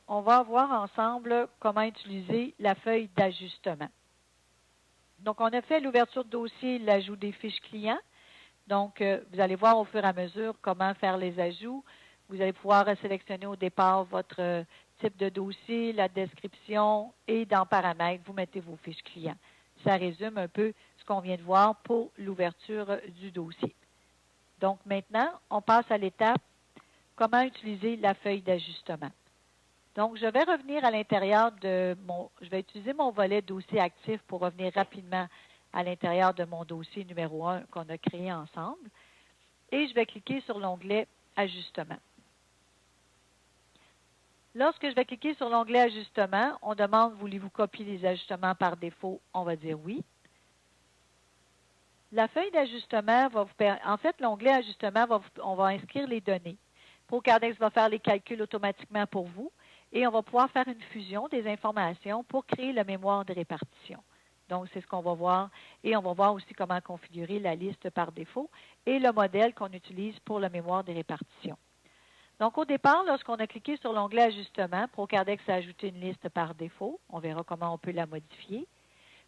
on va voir ensemble comment utiliser la feuille d'ajustement. Donc, on a fait l'ouverture de dossier, l'ajout des fiches clients. Donc, vous allez voir au fur et à mesure comment faire les ajouts. Vous allez pouvoir sélectionner au départ votre type de dossier, la description et dans paramètres, vous mettez vos fiches clients. Ça résume un peu ce qu'on vient de voir pour l'ouverture du dossier. Donc, maintenant, on passe à l'étape comment utiliser la feuille d'ajustement. Donc, je vais revenir à l'intérieur je vais utiliser mon volet dossier actif pour revenir rapidement à l'intérieur de mon dossier numéro 1 qu'on a créé ensemble. Et je vais cliquer sur l'onglet Ajustement. Lorsque je vais cliquer sur l'onglet Ajustement, on demande voulez-vous copier les ajustements par défaut? On va dire oui. La feuille d'ajustement va vous permettre, en fait, l'onglet Ajustement, on va inscrire les données. ProCardex va faire les calculs automatiquement pour vous et on va pouvoir faire une fusion des informations pour créer le mémoire de répartition. Donc, c'est ce qu'on va voir et on va voir aussi comment configurer la liste par défaut et le modèle qu'on utilise pour le mémoire de répartition. Donc, au départ, lorsqu'on a cliqué sur l'onglet Ajustement, ProCardex a ajouté une liste par défaut. On verra comment on peut la modifier.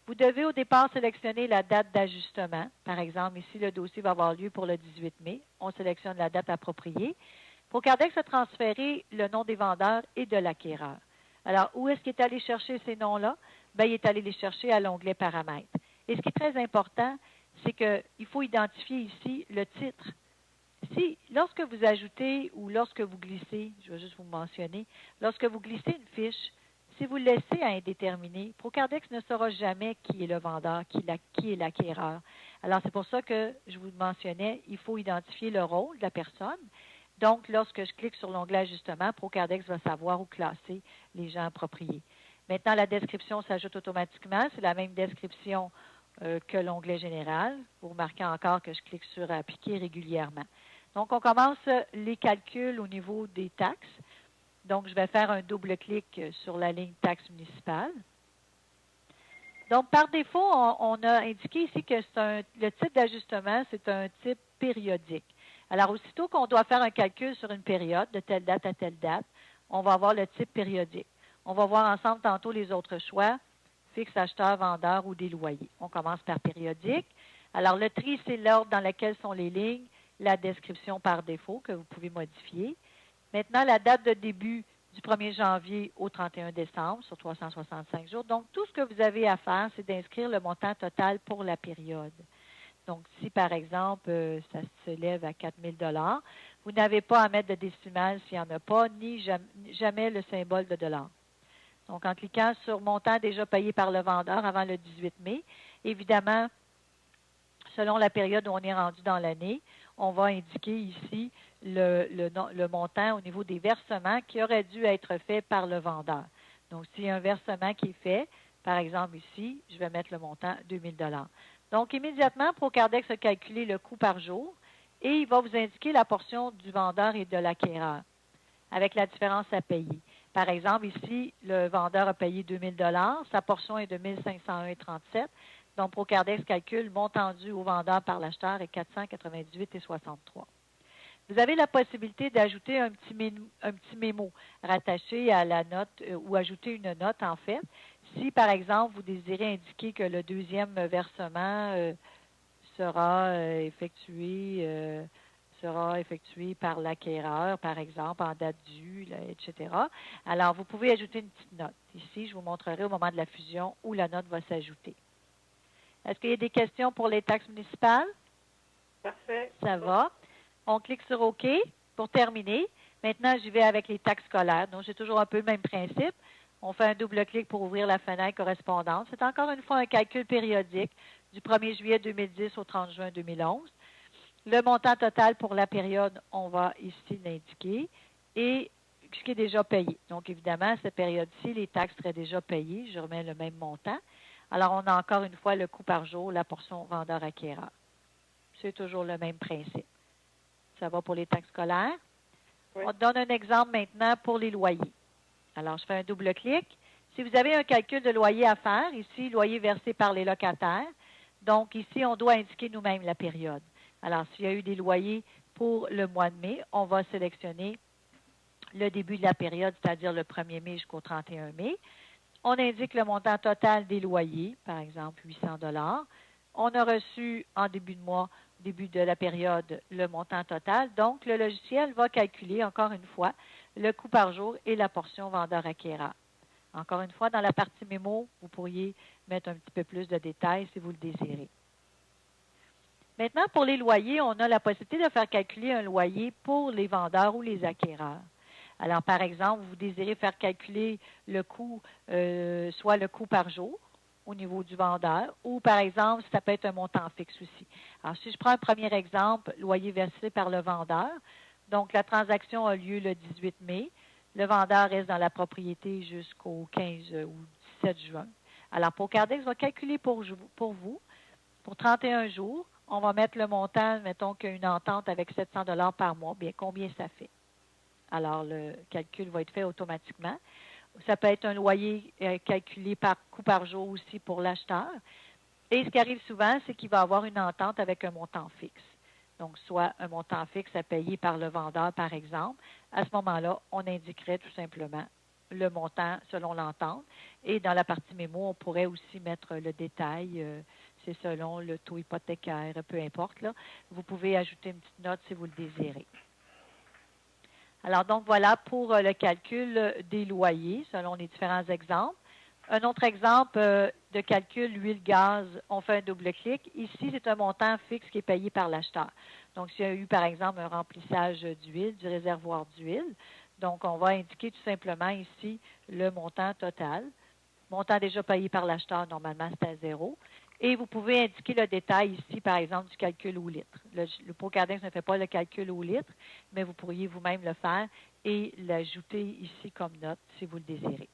Vous devez au départ sélectionner la date d'ajustement. Par exemple, ici, le dossier va avoir lieu pour le 18 mai. On sélectionne la date appropriée. ProCardex a transféré le nom des vendeurs et de l'acquéreur. Alors, où est-ce qu'il est allé chercher ces noms-là? Bien, il est allé les chercher à l'onglet Paramètres. Et ce qui est très important, c'est qu'il faut identifier ici le titre. Lorsque vous ajoutez ou lorsque vous glissez, je vais juste vous mentionner, lorsque vous glissez une fiche, si vous le laissez à indéterminé, ProCardex ne saura jamais qui est le vendeur, qui est l'acquéreur. Alors, c'est pour ça que je vous mentionnais, il faut identifier le rôle de la personne. Donc, lorsque je clique sur l'onglet Ajustement, ProCardex va savoir où classer les gens appropriés. Maintenant, la description s'ajoute automatiquement. C'est la même description que l'onglet Général. Vous remarquez encore que je clique sur Appliquer régulièrement. Donc, on commence les calculs au niveau des taxes. Donc, je vais faire un double-clic sur la ligne taxes municipales. Donc, par défaut, on a indiqué ici que le type d'ajustement, c'est un type périodique. Alors, aussitôt qu'on doit faire un calcul sur une période, de telle date à telle date, on va avoir le type périodique. On va voir ensemble tantôt les autres choix, fixe, acheteur, vendeur ou des loyers. On commence par périodique. Alors, le tri, c'est l'ordre dans lequel sont les lignes, la description par défaut que vous pouvez modifier. Maintenant, la date de début du 1er janvier au 31 décembre sur 365 jours. Donc, tout ce que vous avez à faire, c'est d'inscrire le montant total pour la période. Donc, si, par exemple, ça se lève à 4 000 $, vous n'avez pas à mettre de décimale s'il n'y en a pas, ni jamais le symbole de dollar. Donc, en cliquant sur montant déjà payé par le vendeur avant le 18 mai, évidemment, selon la période où on est rendu dans l'année, on va indiquer ici le montant au niveau des versements qui aurait dû être fait par le vendeur. Donc, s'il y a un versement qui est fait, par exemple ici, je vais mettre le montant 2 000 $. Donc, immédiatement, ProCardex a calculé le coût par jour et il va vous indiquer la portion du vendeur et de l'acquéreur avec la différence à payer. Par exemple, ici, le vendeur a payé 2 000 $, sa portion est de 1 501,37 $. Donc, ProCardex calcule montant dû au vendeur par l'acheteur est 498,63 $. Vous avez la possibilité d'ajouter un petit mémo rattaché à la note ou ajouter une note, en fait. Si, par exemple, vous désirez indiquer que le deuxième versement sera effectué par l'acquéreur, par exemple, en date due, etc. Alors, vous pouvez ajouter une petite note. Ici, je vous montrerai au moment de la fusion où la note va s'ajouter. Est-ce qu'il y a des questions pour les taxes municipales? Parfait. Ça va. On clique sur OK pour terminer. Maintenant, j'y vais avec les taxes scolaires. Donc, j'ai toujours un peu le même principe. On fait un double-clic pour ouvrir la fenêtre correspondante. C'est encore une fois un calcul périodique du 1er juillet 2010 au 30 juin 2011. Le montant total pour la période, on va ici l'indiquer. Et ce qui est déjà payé. Donc, évidemment, cette période-ci, les taxes seraient déjà payées. Je remets le même montant. Alors, on a encore une fois le coût par jour, la portion vendeur-acquéreur. C'est toujours le même principe. Ça va pour les taxes scolaires. Oui. On donne un exemple maintenant pour les loyers. Alors, je fais un double-clic. Si vous avez un calcul de loyer à faire, ici, loyer versé par les locataires, donc ici, on doit indiquer nous-mêmes la période. Alors, s'il y a eu des loyers pour le mois de mai, on va sélectionner le début de la période, c'est-à-dire le 1er mai jusqu'au 31 mai. On indique le montant total des loyers, par exemple 800 $. On a reçu en début de mois, début de la période, le montant total. Donc, le logiciel va calculer, encore une fois, le coût par jour et la portion vendeur-acquéreur. Encore une fois, dans la partie mémo, vous pourriez mettre un petit peu plus de détails si vous le désirez. Maintenant, pour les loyers, on a la possibilité de faire calculer un loyer pour les vendeurs ou les acquéreurs. Alors, par exemple, vous désirez faire calculer le coût, soit le coût par jour au niveau du vendeur, ou par exemple, ça peut être un montant fixe aussi. Alors, si je prends un premier exemple, loyer versé par le vendeur, donc la transaction a lieu le 18 mai, le vendeur reste dans la propriété jusqu'au 15 ou 17 juin. Alors, Pocardex va calculer pour vous, pour 31 jours, on va mettre le montant, mettons qu'il y a une entente avec 700 $ par mois, bien combien ça fait? Alors, le calcul va être fait automatiquement. Ça peut être un loyer calculé par coût par jour aussi pour l'acheteur. Et ce qui arrive souvent, c'est qu'il va avoir une entente avec un montant fixe. Donc, soit un montant fixe à payer par le vendeur, par exemple. À ce moment-là, on indiquerait tout simplement le montant selon l'entente. Et dans la partie mémo, on pourrait aussi mettre le détail. C'est selon le taux hypothécaire, peu importe. Là. Vous pouvez ajouter une petite note si vous le désirez. Alors, donc, voilà pour le calcul des loyers selon les différents exemples. Un autre exemple de calcul, huile, gaz, on fait un double-clic. Ici, c'est un montant fixe qui est payé par l'acheteur. Donc, s'il y a eu, par exemple, un remplissage d'huile, du réservoir d'huile, donc on va indiquer tout simplement ici le montant total. Montant déjà payé par l'acheteur, normalement, c'est à 0. Et vous pouvez indiquer le détail ici, par exemple, du calcul au litre. Le Pocardex ne fait pas le calcul au litre, mais vous pourriez vous-même le faire et l'ajouter ici comme note si vous le désirez.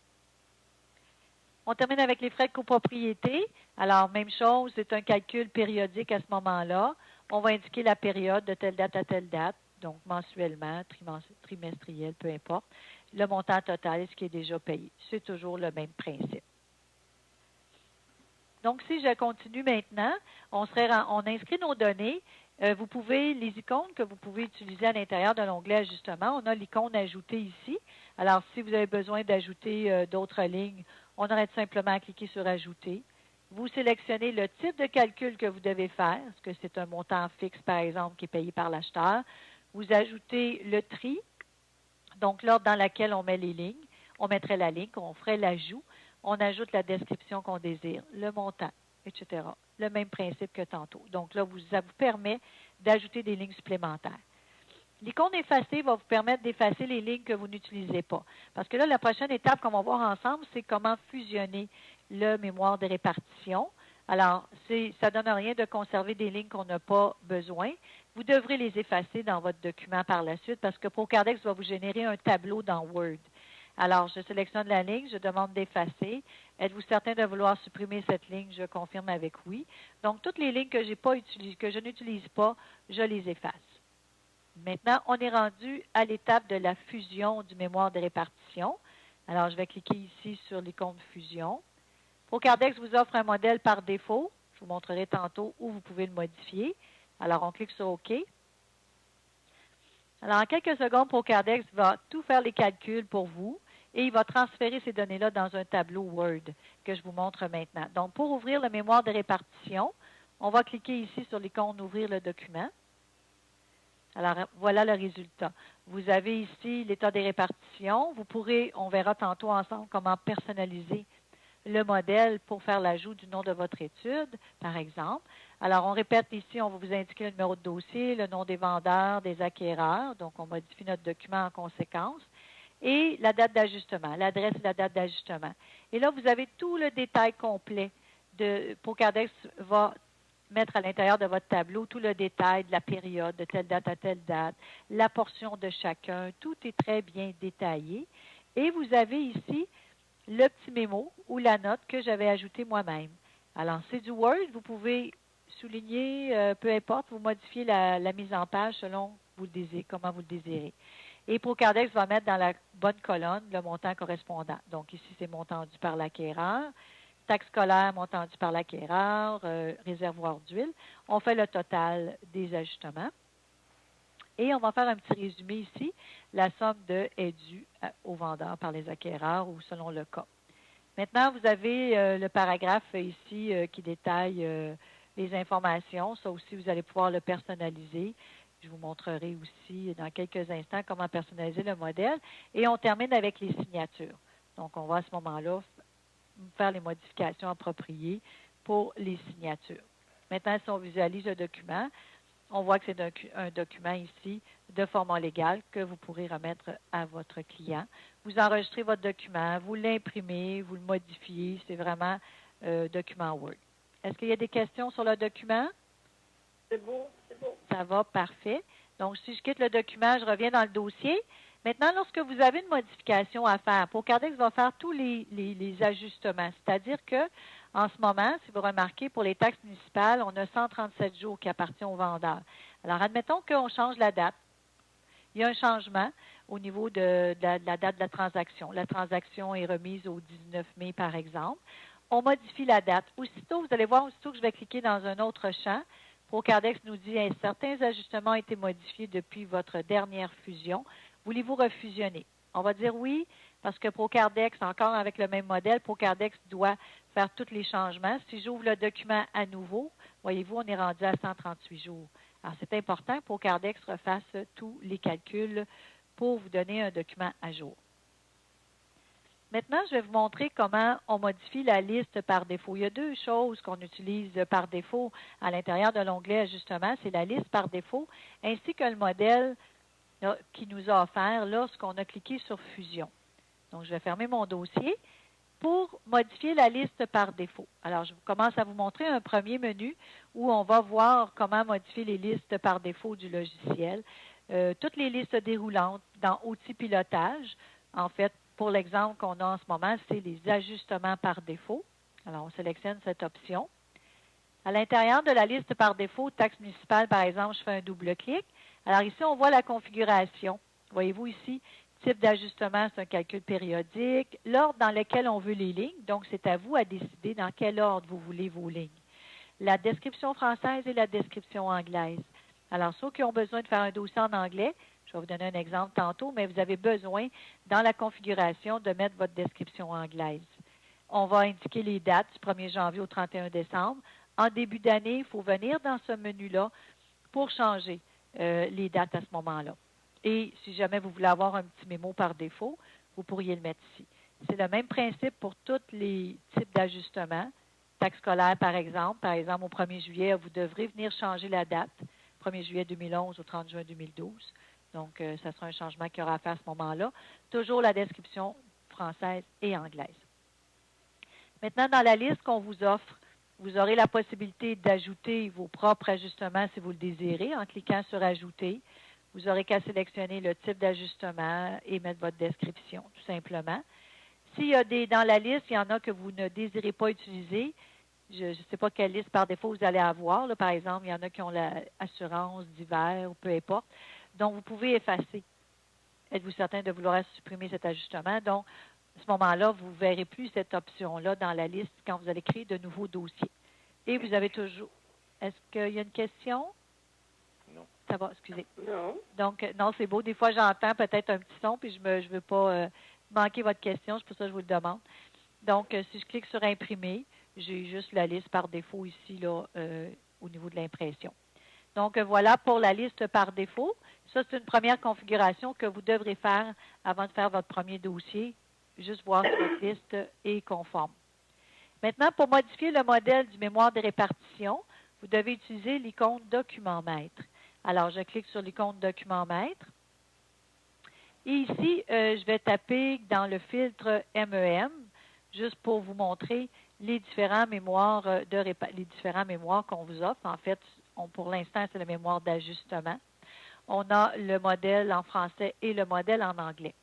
On termine avec les frais de copropriété. Alors, même chose, c'est un calcul périodique à ce moment-là. On va indiquer la période de telle date à telle date, donc mensuellement, trimestriel, peu importe. Le montant total, ce qui est déjà payé. C'est toujours le même principe. Donc, si je continue maintenant, on inscrit nos données. Vous pouvez, les icônes que vous pouvez utiliser à l'intérieur de l'onglet Ajustement, on a l'icône Ajouter ici. Alors, si vous avez besoin d'ajouter d'autres lignes, on aurait tout simplement à cliquer sur Ajouter. Vous sélectionnez le type de calcul que vous devez faire. Est-ce que c'est un montant fixe, par exemple, qui est payé par l'acheteur? Vous ajoutez le tri, donc l'ordre dans lequel on met les lignes. On mettrait la ligne, on ferait l'ajout. On ajoute la description qu'on désire, le montant, etc. Le même principe que tantôt. Donc là, ça vous permet d'ajouter des lignes supplémentaires. L'icône effacer va vous permettre d'effacer les lignes que vous n'utilisez pas. Parce que là, la prochaine étape qu'on va voir ensemble, c'est comment fusionner le mémoire de répartition. Alors, ça ne donne rien de conserver des lignes qu'on n'a pas besoin. Vous devrez les effacer dans votre document par la suite parce que Pocardex va vous générer un tableau dans Word. Alors, je sélectionne la ligne, je demande d'effacer. Êtes-vous certain de vouloir supprimer cette ligne? Je confirme avec oui. Donc, toutes les lignes que je n'utilise pas, je les efface. Maintenant, on est rendu à l'étape de la fusion du mémoire de répartition. Alors, je vais cliquer ici sur l'icône fusion. Pocardex vous offre un modèle par défaut. Je vous montrerai tantôt où vous pouvez le modifier. Alors, on clique sur OK. Alors, en quelques secondes, Pocardex va tout faire les calculs pour vous et il va transférer ces données-là dans un tableau Word que je vous montre maintenant. Donc, pour ouvrir le mémoire de répartition, on va cliquer ici sur l'icône « Ouvrir le document ». Alors, voilà le résultat. Vous avez ici l'état des répartitions. On verra tantôt ensemble comment personnaliser le modèle pour faire l'ajout du nom de votre étude, par exemple. Alors, on répète ici, on va vous indiquer le numéro de dossier, le nom des vendeurs, des acquéreurs. Donc, on modifie notre document en conséquence. Et la date d'ajustement, l'adresse et la date d'ajustement. Et là, vous avez tout le détail complet. Pocardex va mettre à l'intérieur de votre tableau tout le détail de la période, de telle date à telle date, la portion de chacun. Tout est très bien détaillé. Et vous avez ici le petit mémo ou la note que j'avais ajoutée moi-même. Alors, c'est du Word. Vous pouvez souligner, peu importe, vous modifiez la mise en page selon comment vous le désirez. Et Pocardex va mettre dans la bonne colonne le montant correspondant. Donc, ici, c'est montant dû par l'acquéreur. Taxe scolaire, montant dû par l'acquéreur, réservoir d'huile. On fait le total des ajustements. Et on va faire un petit résumé ici. La somme de est due au vendeur par les acquéreurs ou selon le cas. Maintenant, vous avez le paragraphe ici qui détaille les informations. Ça aussi, vous allez pouvoir le personnaliser. Je vous montrerai aussi dans quelques instants comment personnaliser le modèle. Et on termine avec les signatures. Donc, on va à ce moment-là faire les modifications appropriées pour les signatures. Maintenant, si on visualise le document, on voit que c'est un document ici de format légal que vous pourrez remettre à votre client. Vous enregistrez votre document, vous l'imprimez, vous le modifiez. C'est vraiment document Word. Est-ce qu'il y a des questions sur le document? C'est bon, c'est bon. Ça va, parfait. Donc, si je quitte le document, je reviens dans le dossier. Maintenant, lorsque vous avez une modification à faire, ProCardex va faire tous les ajustements. C'est-à-dire que, en ce moment, si vous remarquez, pour les taxes municipales, on a 137 jours qui appartiennent au vendeur. Alors, admettons qu'on change la date. Il y a un changement au niveau de la date de la transaction. La transaction est remise au 19 mai, par exemple. On modifie la date. Aussitôt, vous allez voir, aussitôt que je vais cliquer dans un autre champ, ProCardex nous dit « Certains ajustements ont été modifiés depuis votre dernière fusion. Voulez-vous refusionner? » On va dire oui, parce que ProCardex, encore avec le même modèle, ProCardex doit faire tous les changements. Si j'ouvre le document à nouveau, voyez-vous, on est rendu à 138 jours. Alors, c'est important que ProCardex refasse tous les calculs pour vous donner un document à jour. Maintenant, je vais vous montrer comment on modifie la liste par défaut. Il y a deux choses qu'on utilise par défaut à l'intérieur de l'onglet Ajustement. C'est la liste par défaut ainsi que le modèle qui nous a offert lorsqu'on a cliqué sur Fusion. Donc, je vais fermer mon dossier pour modifier la liste par défaut. Alors, je commence à vous montrer un premier menu où on va voir comment modifier les listes par défaut du logiciel. Toutes les listes déroulantes dans Outils pilotage, en fait, pour l'exemple qu'on a en ce moment, c'est les ajustements par défaut. Alors, on sélectionne cette option. À l'intérieur de la liste par défaut, taxe municipale, par exemple, je fais un double-clic. Alors ici, on voit la configuration. Voyez-vous ici, type d'ajustement, c'est un calcul périodique. L'ordre dans lequel on veut les lignes, donc c'est à vous à décider dans quel ordre vous voulez vos lignes. La description française et la description anglaise. Alors, ceux qui ont besoin de faire un dossier en anglais, je vais vous donner un exemple tantôt, mais vous avez besoin, dans la configuration, de mettre votre description anglaise. On va indiquer les dates du 1er janvier au 31 décembre. En début d'année, il faut venir dans ce menu-là pour changer les dates à ce moment-là. Et si jamais vous voulez avoir un petit mémo par défaut, vous pourriez le mettre ici. C'est le même principe pour tous les types d'ajustements. Taxe scolaire, par exemple. Par exemple, au 1er juillet, vous devrez venir changer la date. 1er juillet 2011 au 30 juin 2012. Donc, ça sera un changement qu'il y aura à faire à ce moment-là. Toujours la description française et anglaise. Maintenant, dans la liste qu'on vous offre, vous aurez la possibilité d'ajouter vos propres ajustements si vous le désirez en cliquant sur « Ajouter ». Vous n'aurez qu'à sélectionner le type d'ajustement et mettre votre description, tout simplement. S'il y a dans la liste, il y en a que vous ne désirez pas utiliser, je ne sais pas quelle liste par défaut vous allez avoir. Là, par exemple, il y en a qui ont l'assurance d'hiver ou peu importe. Donc, vous pouvez effacer. Êtes-vous certain de vouloir supprimer cet ajustement? Donc, à ce moment-là, vous ne verrez plus cette option-là dans la liste quand vous allez créer de nouveaux dossiers. Et vous avez toujours... Est-ce qu'il y a une question? Non. Ça va, excusez. Non. Donc, non, c'est beau. Des fois, j'entends peut-être un petit son, puis je ne veux pas manquer votre question. C'est pour ça que je vous le demande. Donc, si je clique sur « Imprimer », j'ai juste la liste par défaut ici, là, au niveau de l'impression. Donc, voilà pour la liste par défaut. Ça, c'est une première configuration que vous devrez faire avant de faire votre premier dossier. Juste voir si votre liste est conforme. Maintenant, pour modifier le modèle du mémoire de répartition, vous devez utiliser l'icône Document Maître. Alors, je clique sur l'icône Document Maître. Et ici, je vais taper dans le filtre MEM, juste pour vous montrer les différents mémoires qu'on vous offre. En fait, pour l'instant, c'est le mémoire d'ajustement. On a le modèle en français et le modèle en anglais.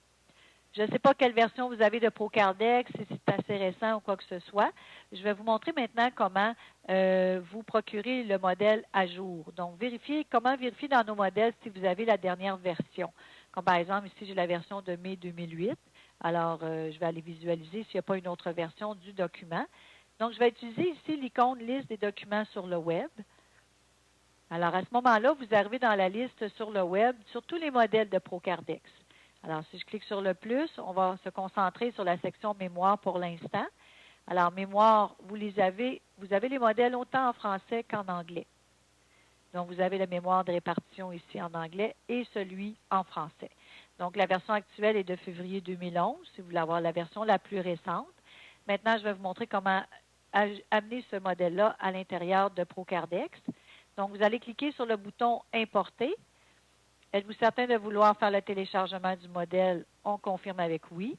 Je ne sais pas quelle version vous avez de ProCardex, si c'est assez récent ou quoi que ce soit. Je vais vous montrer maintenant comment vous procurer le modèle à jour. Donc, comment vérifier dans nos modèles si vous avez la dernière version. Comme par exemple, ici, j'ai la version de mai 2008. Alors, je vais aller visualiser s'il n'y a pas une autre version du document. Donc, je vais utiliser ici l'icône Liste des documents sur le web. Alors, à ce moment-là, vous arrivez dans la liste sur le web, sur tous les modèles de Procardex. Alors, si je clique sur le plus, on va se concentrer sur la section mémoire pour l'instant. Alors, mémoire, vous avez les modèles autant en français qu'en anglais. Donc, vous avez la mémoire de répartition ici en anglais et celui en français. Donc, la version actuelle est de février 2011, si vous voulez avoir la version la plus récente. Maintenant, je vais vous montrer comment amener ce modèle-là à l'intérieur de Procardex. Donc, vous allez cliquer sur le bouton « Importer ». Êtes-vous certain de vouloir faire le téléchargement du modèle? On confirme avec « Oui ».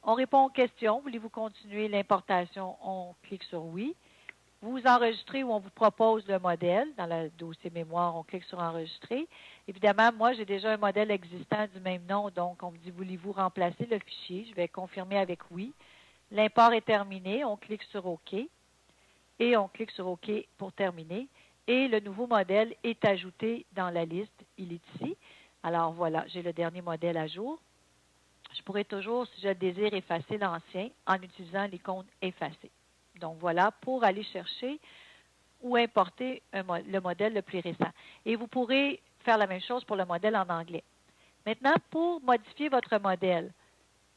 On répond aux questions. Voulez-vous continuer l'importation? On clique sur « Oui ». Vous enregistrez ou on vous propose le modèle. Dans le dossier mémoire, on clique sur « Enregistrer ». Évidemment, moi, j'ai déjà un modèle existant du même nom, donc on me dit « Voulez-vous remplacer le fichier? » Je vais confirmer avec « Oui ». L'import est terminé. On clique sur « OK » et on clique sur « OK » pour terminer. Et le nouveau modèle est ajouté dans la liste. Il est ici. Alors voilà, j'ai le dernier modèle à jour. Je pourrais toujours, si je le désire, effacer l'ancien en utilisant l'icône « Effacer ». Donc voilà, pour aller chercher ou importer le modèle le plus récent. Et vous pourrez faire la même chose pour le modèle en anglais. Maintenant, pour modifier votre modèle,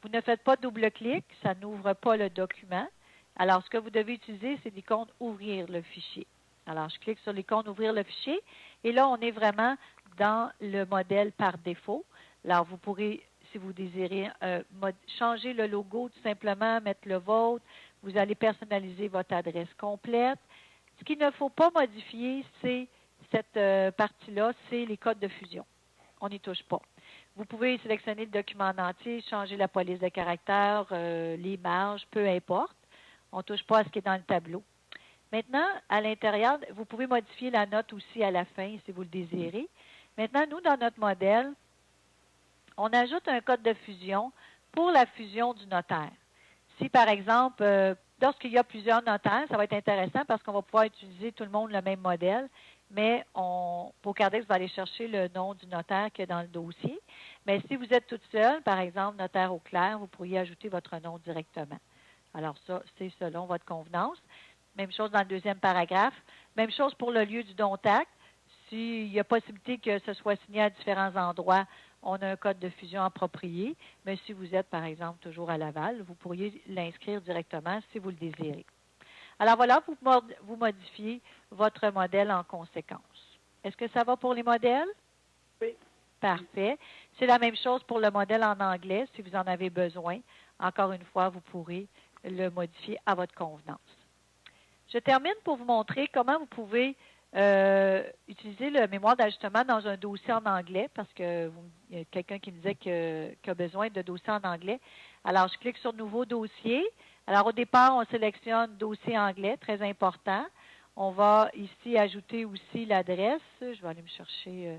vous ne faites pas double-clic, ça n'ouvre pas le document. Alors, ce que vous devez utiliser, c'est l'icône « Ouvrir le fichier ». Alors, je clique sur l'icône « Ouvrir le fichier » et là, on est vraiment dans le modèle par défaut. Alors, vous pourrez, si vous désirez, changer le logo, tout simplement, mettre le vôtre. Vous allez personnaliser votre adresse complète. Ce qu'il ne faut pas modifier, c'est cette partie-là, c'est les codes de fusion. On n'y touche pas. Vous pouvez sélectionner le document en entier, changer la police de caractère, les marges, peu importe. On ne touche pas à ce qui est dans le tableau. Maintenant, à l'intérieur, vous pouvez modifier la note aussi à la fin si vous le désirez. Maintenant, nous, dans notre modèle, on ajoute un code de fusion pour la fusion du notaire. Si, par exemple, lorsqu'il y a plusieurs notaires, ça va être intéressant parce qu'on va pouvoir utiliser tout le monde le même modèle, mais Procardex va aller chercher le nom du notaire qui est dans le dossier. Mais si vous êtes toute seule, par exemple, notaire au clair, vous pourriez ajouter votre nom directement. Alors ça, c'est selon votre convenance. Même chose dans le deuxième paragraphe. Même chose pour le lieu du don-acte. S'il y a possibilité que ce soit signé à différents endroits, on a un code de fusion approprié. Mais si vous êtes, par exemple, toujours à Laval, vous pourriez l'inscrire directement si vous le désirez. Alors voilà, vous modifiez votre modèle en conséquence. Est-ce que ça va pour les modèles? Oui. Parfait. C'est la même chose pour le modèle en anglais. Si vous en avez besoin, encore une fois, vous pourrez le modifier à votre convenance. Je termine pour vous montrer comment vous pouvez utiliser le mémoire d'ajustement dans un dossier en anglais, parce que il y a quelqu'un qui me disait qu'il a besoin de dossier en anglais. Alors, je clique sur « Nouveau dossier ». Alors, au départ, on sélectionne « Dossier anglais », très important. On va ici ajouter aussi l'adresse. Je vais aller me chercher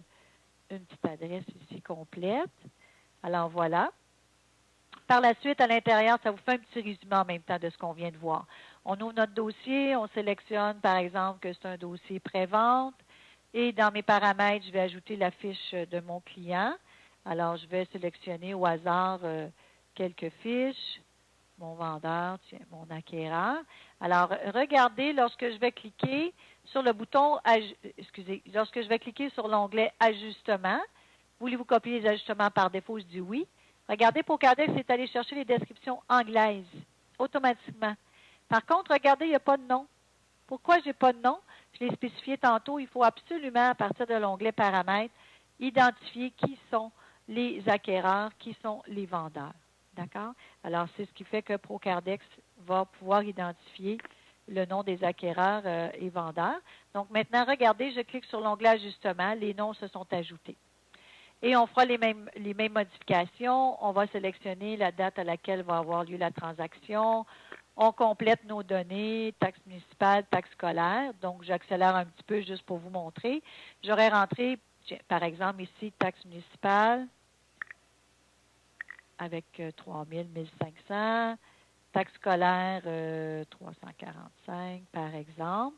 une petite adresse ici complète. Alors, voilà. Par la suite, à l'intérieur, ça vous fait un petit résumé en même temps de ce qu'on vient de voir. On ouvre notre dossier, on sélectionne, par exemple, que c'est un dossier pré-vente. Et dans mes paramètres, je vais ajouter la fiche de mon client. Alors, je vais sélectionner au hasard quelques fiches. Mon vendeur, tiens, mon acquéreur. Alors, regardez, lorsque je vais cliquer sur le bouton, lorsque je vais cliquer sur l'onglet « Ajustement », voulez-vous copier les ajustements par défaut? Je dis oui. Regardez, Procardex est allé chercher les descriptions anglaises automatiquement. Par contre, regardez, il n'y a pas de nom. Pourquoi je n'ai pas de nom? Je l'ai spécifié tantôt. Il faut absolument, à partir de l'onglet Paramètres, identifier qui sont les acquéreurs, qui sont les vendeurs. D'accord? Alors, c'est ce qui fait que Procardex va pouvoir identifier le nom des acquéreurs et vendeurs. Donc, maintenant, regardez, je clique sur l'onglet Ajustement. Les noms se sont ajoutés. Et on fera les mêmes modifications. On va sélectionner la date à laquelle va avoir lieu la transaction. On complète nos données, taxes municipales, taxes scolaires. Donc, j'accélère un petit peu juste pour vous montrer. J'aurais rentré, par exemple, ici, taxes municipales avec 3 000, 1 500. Taxes scolaires, 345, par exemple.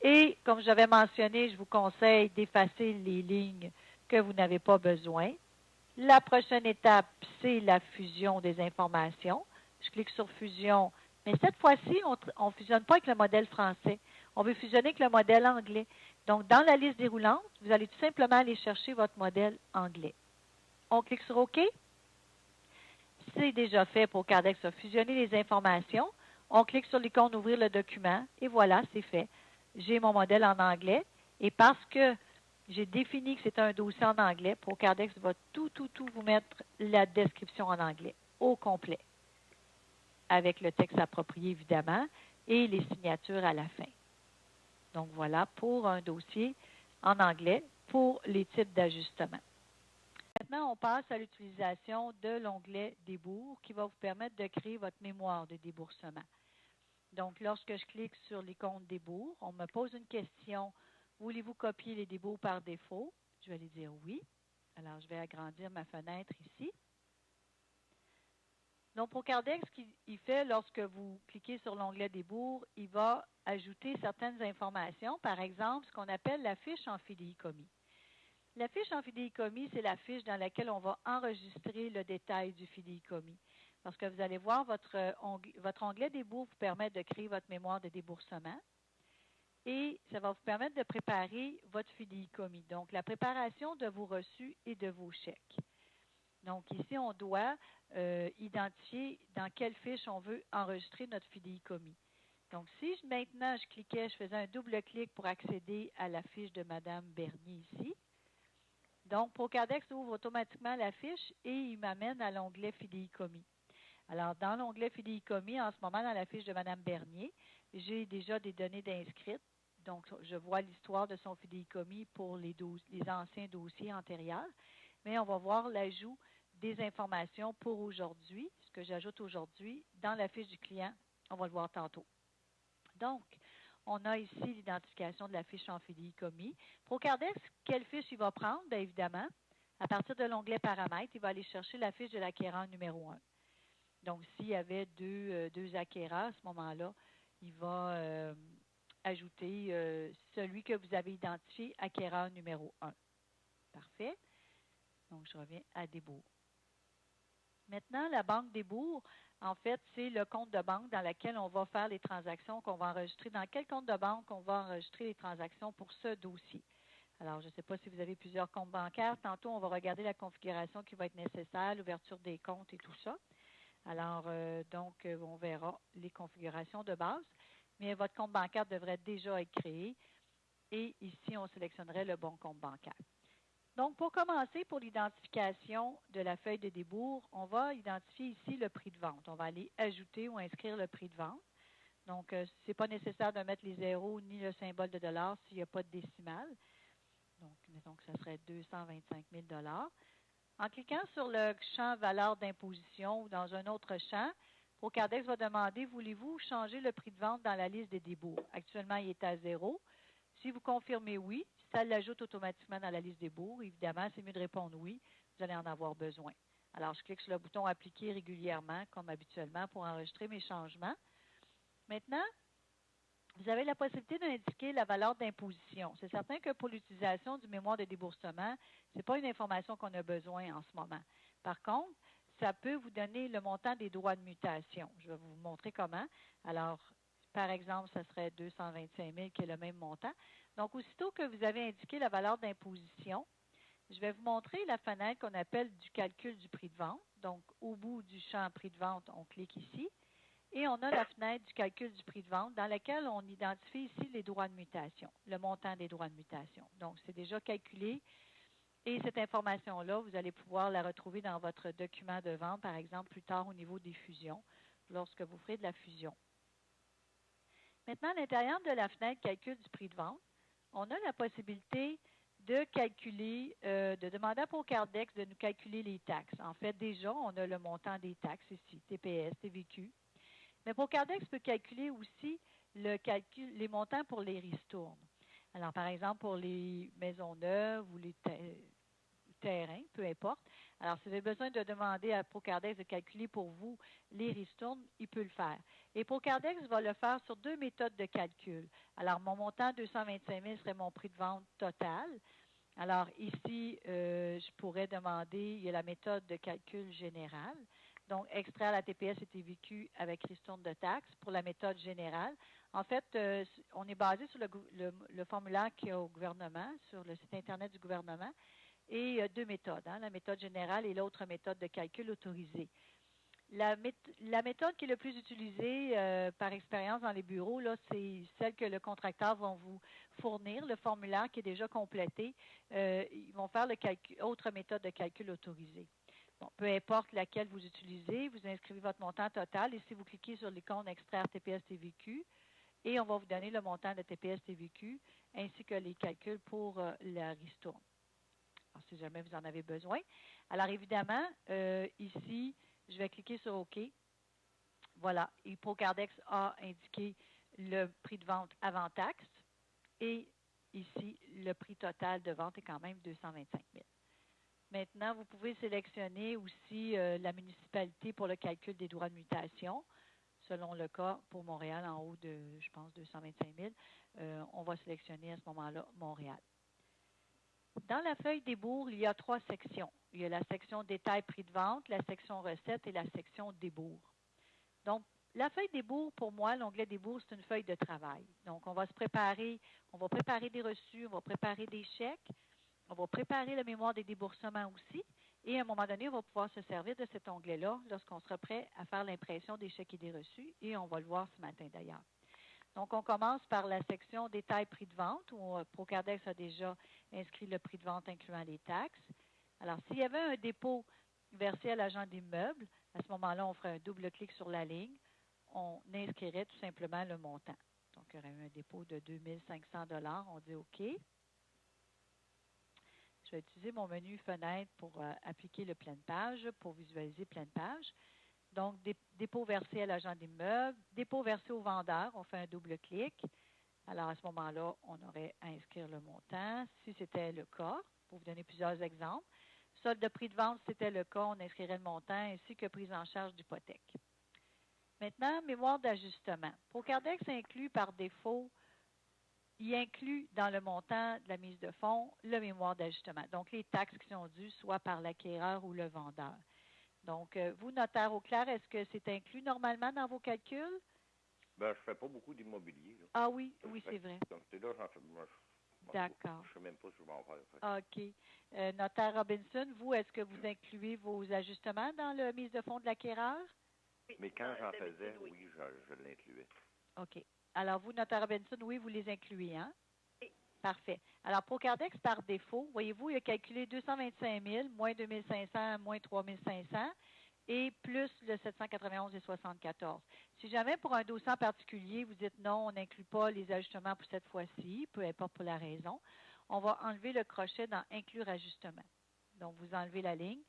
Et, comme j'avais mentionné, je vous conseille d'effacer les lignes que vous n'avez pas besoin. La prochaine étape, c'est la fusion des informations. Je clique sur Fusion, Mais cette fois-ci, on ne fusionne pas avec le modèle français. On veut fusionner avec le modèle anglais. Donc, dans la liste déroulante, vous allez tout simplement aller chercher votre modèle anglais. On clique sur OK. C'est déjà fait pour Cardex a fusionné les informations. On clique sur l'icône Ouvrir le document et voilà, c'est fait. J'ai mon modèle en anglais et parce que j'ai défini que c'est un dossier en anglais, ProCardex va tout vous mettre la description en anglais, au complet, avec le texte approprié évidemment et les signatures à la fin. Donc voilà pour un dossier en anglais pour les types d'ajustements. Maintenant, on passe à l'utilisation de l'onglet Débours qui va vous permettre de créer votre mémoire de déboursement. Donc, lorsque je clique sur l'icône Débours, on me pose une question. Voulez-vous copier les débours par défaut? Je vais aller dire oui. Alors, je vais agrandir ma fenêtre ici. Donc, ProCardex, ce qu'il fait lorsque vous cliquez sur l'onglet Débours, il va ajouter certaines informations, par exemple, ce qu'on appelle la fiche en fidéicommis. La fiche en fidéicommis, c'est la fiche dans laquelle on va enregistrer le détail du fidéicommis. Parce que vous allez voir, votre onglet Débours vous permet de créer votre mémoire de déboursement et ça va vous permettre de préparer votre fidéicommis. Donc, la préparation de vos reçus et de vos chèques. Donc, ici, on doit identifier dans quelle fiche on veut enregistrer notre fidéicommis. Donc, si maintenant je cliquais, je faisais un double clic pour accéder à la fiche de Mme Bernier ici. Donc, ProCardex ouvre automatiquement la fiche et il m'amène à l'onglet fidéicommis. Alors, dans l'onglet fidéicommis, en ce moment, dans la fiche de Mme Bernier, j'ai déjà des données d'inscrites. Donc, je vois l'histoire de son fidéicommis pour les anciens dossiers antérieurs. Mais on va voir l'ajout des informations pour aujourd'hui, ce que j'ajoute aujourd'hui, dans la fiche du client. On va le voir tantôt. Donc, on a ici l'identification de la fiche en fidéicommis. ProCardex, quelle fiche il va prendre? Bien évidemment, à partir de l'onglet Paramètres, il va aller chercher la fiche de l'acquéreur numéro 1. Donc, s'il y avait deux acquéreurs à ce moment-là, il va ajouter celui que vous avez identifié, acquéreur numéro 1. Parfait. Donc, je reviens à Débours. Maintenant, la banque Débours, en fait, c'est le compte de banque dans lequel on va faire les transactions qu'on va enregistrer. Dans quel compte de banque on va enregistrer les transactions pour ce dossier? Alors, je ne sais pas si vous avez plusieurs comptes bancaires. Tantôt, on va regarder la configuration qui va être nécessaire, l'ouverture des comptes et tout ça. Alors, on verra les configurations de base. Mais votre compte bancaire devrait déjà être créé. Et ici, on sélectionnerait le bon compte bancaire. Donc, pour commencer, pour l'identification de la feuille de débours, on va identifier ici le prix de vente. On va aller ajouter ou inscrire le prix de vente. Donc, ce n'est pas nécessaire de mettre les zéros ni le symbole de dollar s'il n'y a pas de décimale. Donc, mettons que ce serait 225 000 $. En cliquant sur le champ valeur d'imposition ou dans un autre champ, ProCardex va demander, voulez-vous changer le prix de vente dans la liste des débours? Actuellement, il est à 0. Si vous confirmez oui, ça l'ajoute automatiquement dans la liste des bourgs. Évidemment, c'est mieux de répondre oui. Vous allez en avoir besoin. Alors, je clique sur le bouton Appliquer régulièrement, comme habituellement, pour enregistrer mes changements. Maintenant, vous avez la possibilité d'indiquer la valeur d'imposition. C'est certain que pour l'utilisation du mémoire de déboursement, ce n'est pas une information qu'on a besoin en ce moment. Par contre, ça peut vous donner le montant des droits de mutation. Je vais vous montrer comment. Alors, par exemple, ce serait 225 000 qui est le même montant. Donc, aussitôt que vous avez indiqué la valeur d'imposition, je vais vous montrer la fenêtre qu'on appelle du calcul du prix de vente. Donc, au bout du champ prix de vente, on clique ici. Et on a la fenêtre du calcul du prix de vente dans laquelle on identifie ici les droits de mutation, le montant des droits de mutation. Donc, c'est déjà calculé. Et cette information-là, vous allez pouvoir la retrouver dans votre document de vente, par exemple, plus tard au niveau des fusions, lorsque vous ferez de la fusion. Maintenant, à l'intérieur de la fenêtre calcul du prix de vente, on a la possibilité de calculer, de demander à ProCardex de nous calculer les taxes. En fait, déjà, on a le montant des taxes ici, TPS, TVQ. Mais ProCardex peut calculer aussi les montants pour les ristournes. Alors, par exemple, pour les maisons neuves ou les terrains, peu importe. Alors, si vous avez besoin de demander à ProCardex de calculer pour vous les ristournes, il peut le faire. Et ProCardex va le faire sur deux méthodes de calcul. Alors, mon montant 225 000 serait mon prix de vente total. Alors, ici, je pourrais demander, il y a la méthode de calcul général. Donc, extraire la TPS et TVQ avec ristourne de taxes pour la méthode générale. En fait, on est basé sur le formulaire qu'il y a au gouvernement, sur le site Internet du gouvernement, et il y a deux méthodes, la méthode générale et l'autre méthode de calcul autorisée. La méthode qui est le plus utilisée par expérience dans les bureaux, là, c'est celle que le contracteur va vous fournir, le formulaire qui est déjà complété. Ils vont faire autre méthode de calcul autorisée. Bon, peu importe laquelle vous utilisez, vous inscrivez votre montant total et si vous cliquez sur l'icône extraire TPS TVQ, et on va vous donner le montant de TPS TVQ ainsi que les calculs pour la ristourne. Alors, si jamais vous en avez besoin. Alors, évidemment, ici, je vais cliquer sur OK. Voilà. Et Procardex a indiqué le prix de vente avant taxe. Et ici, le prix total de vente est quand même 225 000. Maintenant, vous pouvez sélectionner aussi la municipalité pour le calcul des droits de mutation. Selon le cas, pour Montréal, en haut de, je pense, 225 000, on va sélectionner à ce moment-là Montréal. Dans la feuille des bourgs, il y a 3 sections. Il y a la section détail prix de vente, la section recettes et la section des bourgs. Donc, la feuille des bourgs, pour moi, l'onglet des bourgs, c'est une feuille de travail. Donc, on va préparer des reçus, on va préparer des chèques, on va préparer le mémoire des déboursements aussi. Et à un moment donné, on va pouvoir se servir de cet onglet-là lorsqu'on sera prêt à faire l'impression des chèques et des reçus. Et on va le voir ce matin d'ailleurs. Donc, on commence par la section détail prix de vente où Procardex a déjà inscrit le prix de vente incluant les taxes. Alors, s'il y avait un dépôt versé à l'agent d'immeuble, à ce moment-là, on ferait un double clic sur la ligne. On inscrirait tout simplement le montant. Donc, il y aurait un dépôt de 2 500 $. On dit OK. Je vais utiliser mon menu fenêtre pour appliquer le pleine page, pour visualiser pleine page. Donc, dépôt versé à l'agent d'immeuble, dépôt versé au vendeur, on fait un double clic. Alors, à ce moment-là, on aurait à inscrire le montant, si c'était le cas, pour vous donner plusieurs exemples. Solde de prix de vente, si c'était le cas, on inscrirait le montant ainsi que prise en charge d'hypothèque. Maintenant, mémoire d'ajustement. Procardex inclut par défaut, il inclut dans le montant de la mise de fonds le mémoire d'ajustement. Donc, les taxes qui sont dues, soit par l'acquéreur ou le vendeur. Donc, vous, notaire Auclair, est-ce que c'est inclus normalement dans vos calculs? Ben, je fais pas beaucoup d'immobilier. Ah oui, oui, c'est vrai. Donc, c'est là, j'en fais. D'accord. Je sais même pas si je vais en faire. OK. Notaire Robinson, vous, est-ce que vous incluez vos ajustements dans la mise de fonds de l'acquéreur? Oui, Mais quand j'en d'habitude, faisais, oui, je l'incluais. OK. Alors, vous, notaire Robinson, oui, vous les incluez, hein? Oui. Parfait. Alors, Procardex, par défaut, voyez-vous, il a calculé 225 000, moins 2 500, moins 3 500, et plus le 791 et 74. Si jamais pour un dossier en particulier, vous dites non, on n'inclut pas les ajustements pour cette fois-ci, peu importe pour la raison, on va enlever le crochet dans Inclure ajustement. Donc, vous enlevez la ligne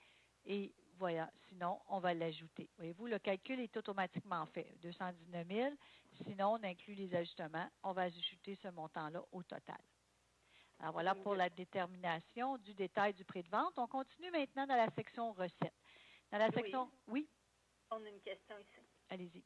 et voilà, sinon, on va l'ajouter. Voyez-vous, le calcul est automatiquement fait. 219 000, sinon, on inclut les ajustements, on va ajouter ce montant-là au total. Alors, voilà pour la détermination du détail du prix de vente. On continue maintenant dans la section recettes. Dans la section... Oui? On a une question ici. Allez-y.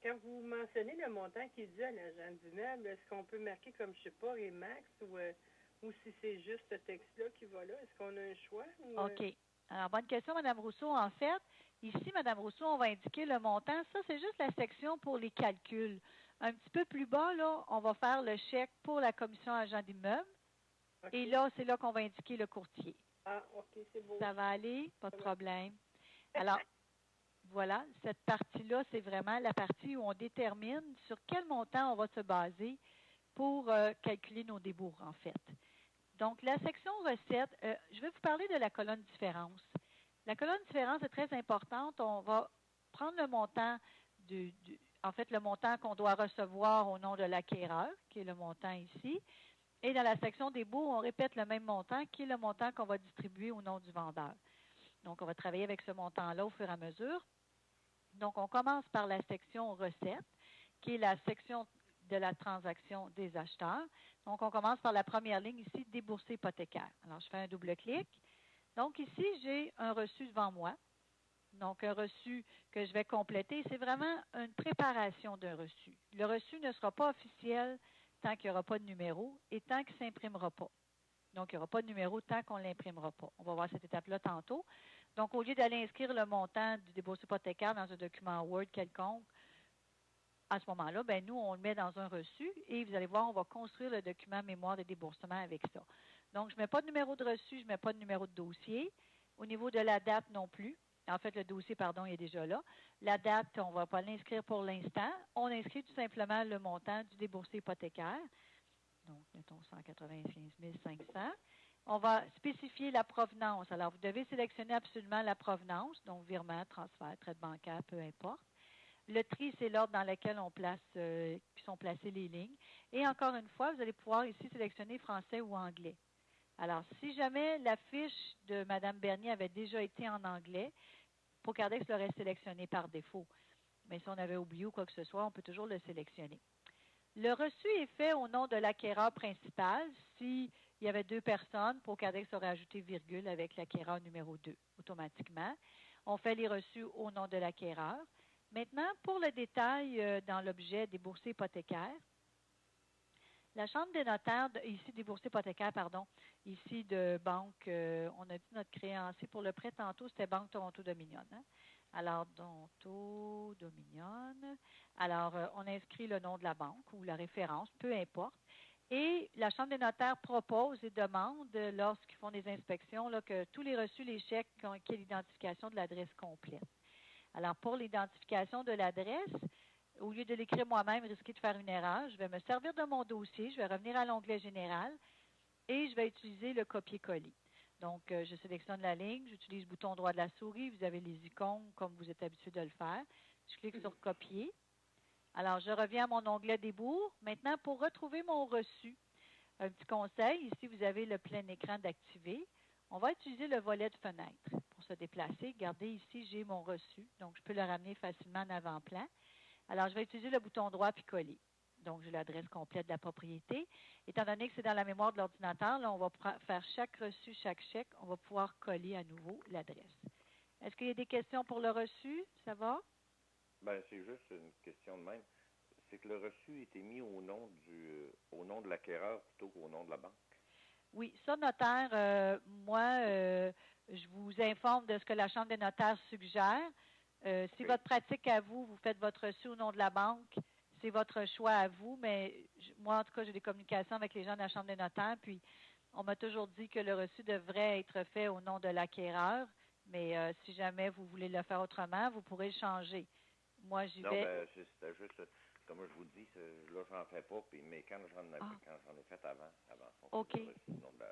Quand vous mentionnez le montant qui est dû à l'agent d'immeuble, est-ce qu'on peut marquer comme, je sais pas, Remax ou si c'est juste ce texte-là qui va là? Est-ce qu'on a un choix? OK. Alors, bonne question, Mme Rousseau. En fait, ici, Mme Rousseau, on va indiquer le montant. Ça, c'est juste la section pour les calculs. Un petit peu plus bas, là, on va faire le chèque pour la commission agent d'immeuble. Okay. Et là, c'est là qu'on va indiquer le courtier. Ah, OK, c'est beau. Ça va aller? Pas de problème. Alors, voilà, cette partie-là, c'est vraiment la partie où on détermine sur quel montant on va se baser pour calculer nos débours, en fait. Donc, la section recettes, je vais vous parler de la colonne différence. La colonne différence est très importante. On va prendre le montant en fait, le montant qu'on doit recevoir au nom de l'acquéreur, qui est le montant ici. Et dans la section des baux, on répète le même montant, qui est le montant qu'on va distribuer au nom du vendeur. Donc, on va travailler avec ce montant-là au fur et à mesure. Donc, on commence par la section recettes, qui est la section de la transaction des acheteurs. Donc, on commence par la première ligne ici, déboursé hypothécaire. Alors, je fais un double clic. Donc, ici, j'ai un reçu devant moi. Donc, un reçu que je vais compléter. C'est vraiment une préparation d'un reçu. Le reçu ne sera pas officiel tant qu'il n'y aura pas de numéro et tant qu'il ne s'imprimera pas. Donc, il n'y aura pas de numéro tant qu'on ne l'imprimera pas. On va voir cette étape-là tantôt. Donc, au lieu d'aller inscrire le montant du déboursé hypothécaire dans un document Word quelconque, à ce moment-là, ben nous, on le met dans un reçu et vous allez voir, on va construire le document mémoire de déboursement avec ça. Donc, je ne mets pas de numéro de reçu, je ne mets pas de numéro de dossier. Au niveau de la date non plus. En fait, le dossier, pardon, il est déjà là. La date, on ne va pas l'inscrire pour l'instant. On inscrit tout simplement le montant du déboursé hypothécaire. Donc, mettons 195 500. On va spécifier la provenance. Alors, vous devez sélectionner absolument la provenance, donc virement, transfert, traite bancaire, peu importe. Le tri, c'est l'ordre dans lequel on place, qui sont placées les lignes. Et encore une fois, vous allez pouvoir ici sélectionner français ou anglais. Alors, si jamais la fiche de Mme Bernier avait déjà été en anglais, Procardex l'aurait sélectionné par défaut. Mais si on avait oublié ou quoi que ce soit, on peut toujours le sélectionner. Le reçu est fait au nom de l'acquéreur principal. S'il y avait 2 personnes, Procardex aurait ajouté virgule avec l'acquéreur numéro 2 automatiquement. On fait les reçus au nom de l'acquéreur. Maintenant, pour le détail dans l'objet déboursé hypothécaire, la Chambre des notaires, ici déboursé hypothécaire, pardon, ici de banque, on a dit notre créancier pour le prêt tantôt, c'était Banque Toronto-Dominion. Hein? Alors, Toronto-Dominion. Alors, on inscrit le nom de la banque ou la référence, peu importe. Et la Chambre des notaires propose et demande, lorsqu'ils font des inspections, là, que tous les reçus, les chèques, qu'il y ait l'identification de l'adresse complète. Alors, pour l'identification de l'adresse, au lieu de l'écrire moi-même, risquer de faire une erreur, je vais me servir de mon dossier, je vais revenir à l'onglet général et je vais utiliser le copier-coller. Donc, je sélectionne la ligne, j'utilise le bouton droit de la souris, vous avez les icônes comme vous êtes habitué de le faire. Je clique sur copier. Alors, je reviens à mon onglet débours. Maintenant, pour retrouver mon reçu, un petit conseil, ici, vous avez le plein écran d'activer. On va utiliser le volet de fenêtre pour se déplacer. Regardez ici, j'ai mon reçu, donc je peux le ramener facilement en avant-plan. Alors, je vais utiliser le bouton droit puis coller. Donc, j'ai l'adresse complète de la propriété. Étant donné que c'est dans la mémoire de l'ordinateur, là, on va faire chaque reçu, chaque chèque. On va pouvoir coller à nouveau l'adresse. Est-ce qu'il y a des questions pour le reçu? Ça va? Ben, c'est juste une question de même. C'est que le reçu était mis au nom de l'acquéreur plutôt qu'au nom de la banque. Oui, ça, notaire, je vous informe de ce que la Chambre des notaires suggère. Si votre pratique à vous, vous faites votre reçu au nom de la banque, c'est votre choix à vous, mais moi, en tout cas, j'ai des communications avec les gens de la Chambre des notaires, puis on m'a toujours dit que le reçu devrait être fait au nom de l'acquéreur, mais si jamais vous voulez le faire autrement, vous pourrez le changer. Moi, j'y vais. Non, ben, c'était juste, comme je vous dis, là, j'en fais pas, mais quand j'en ai fait avant on faisait le reçu au nom de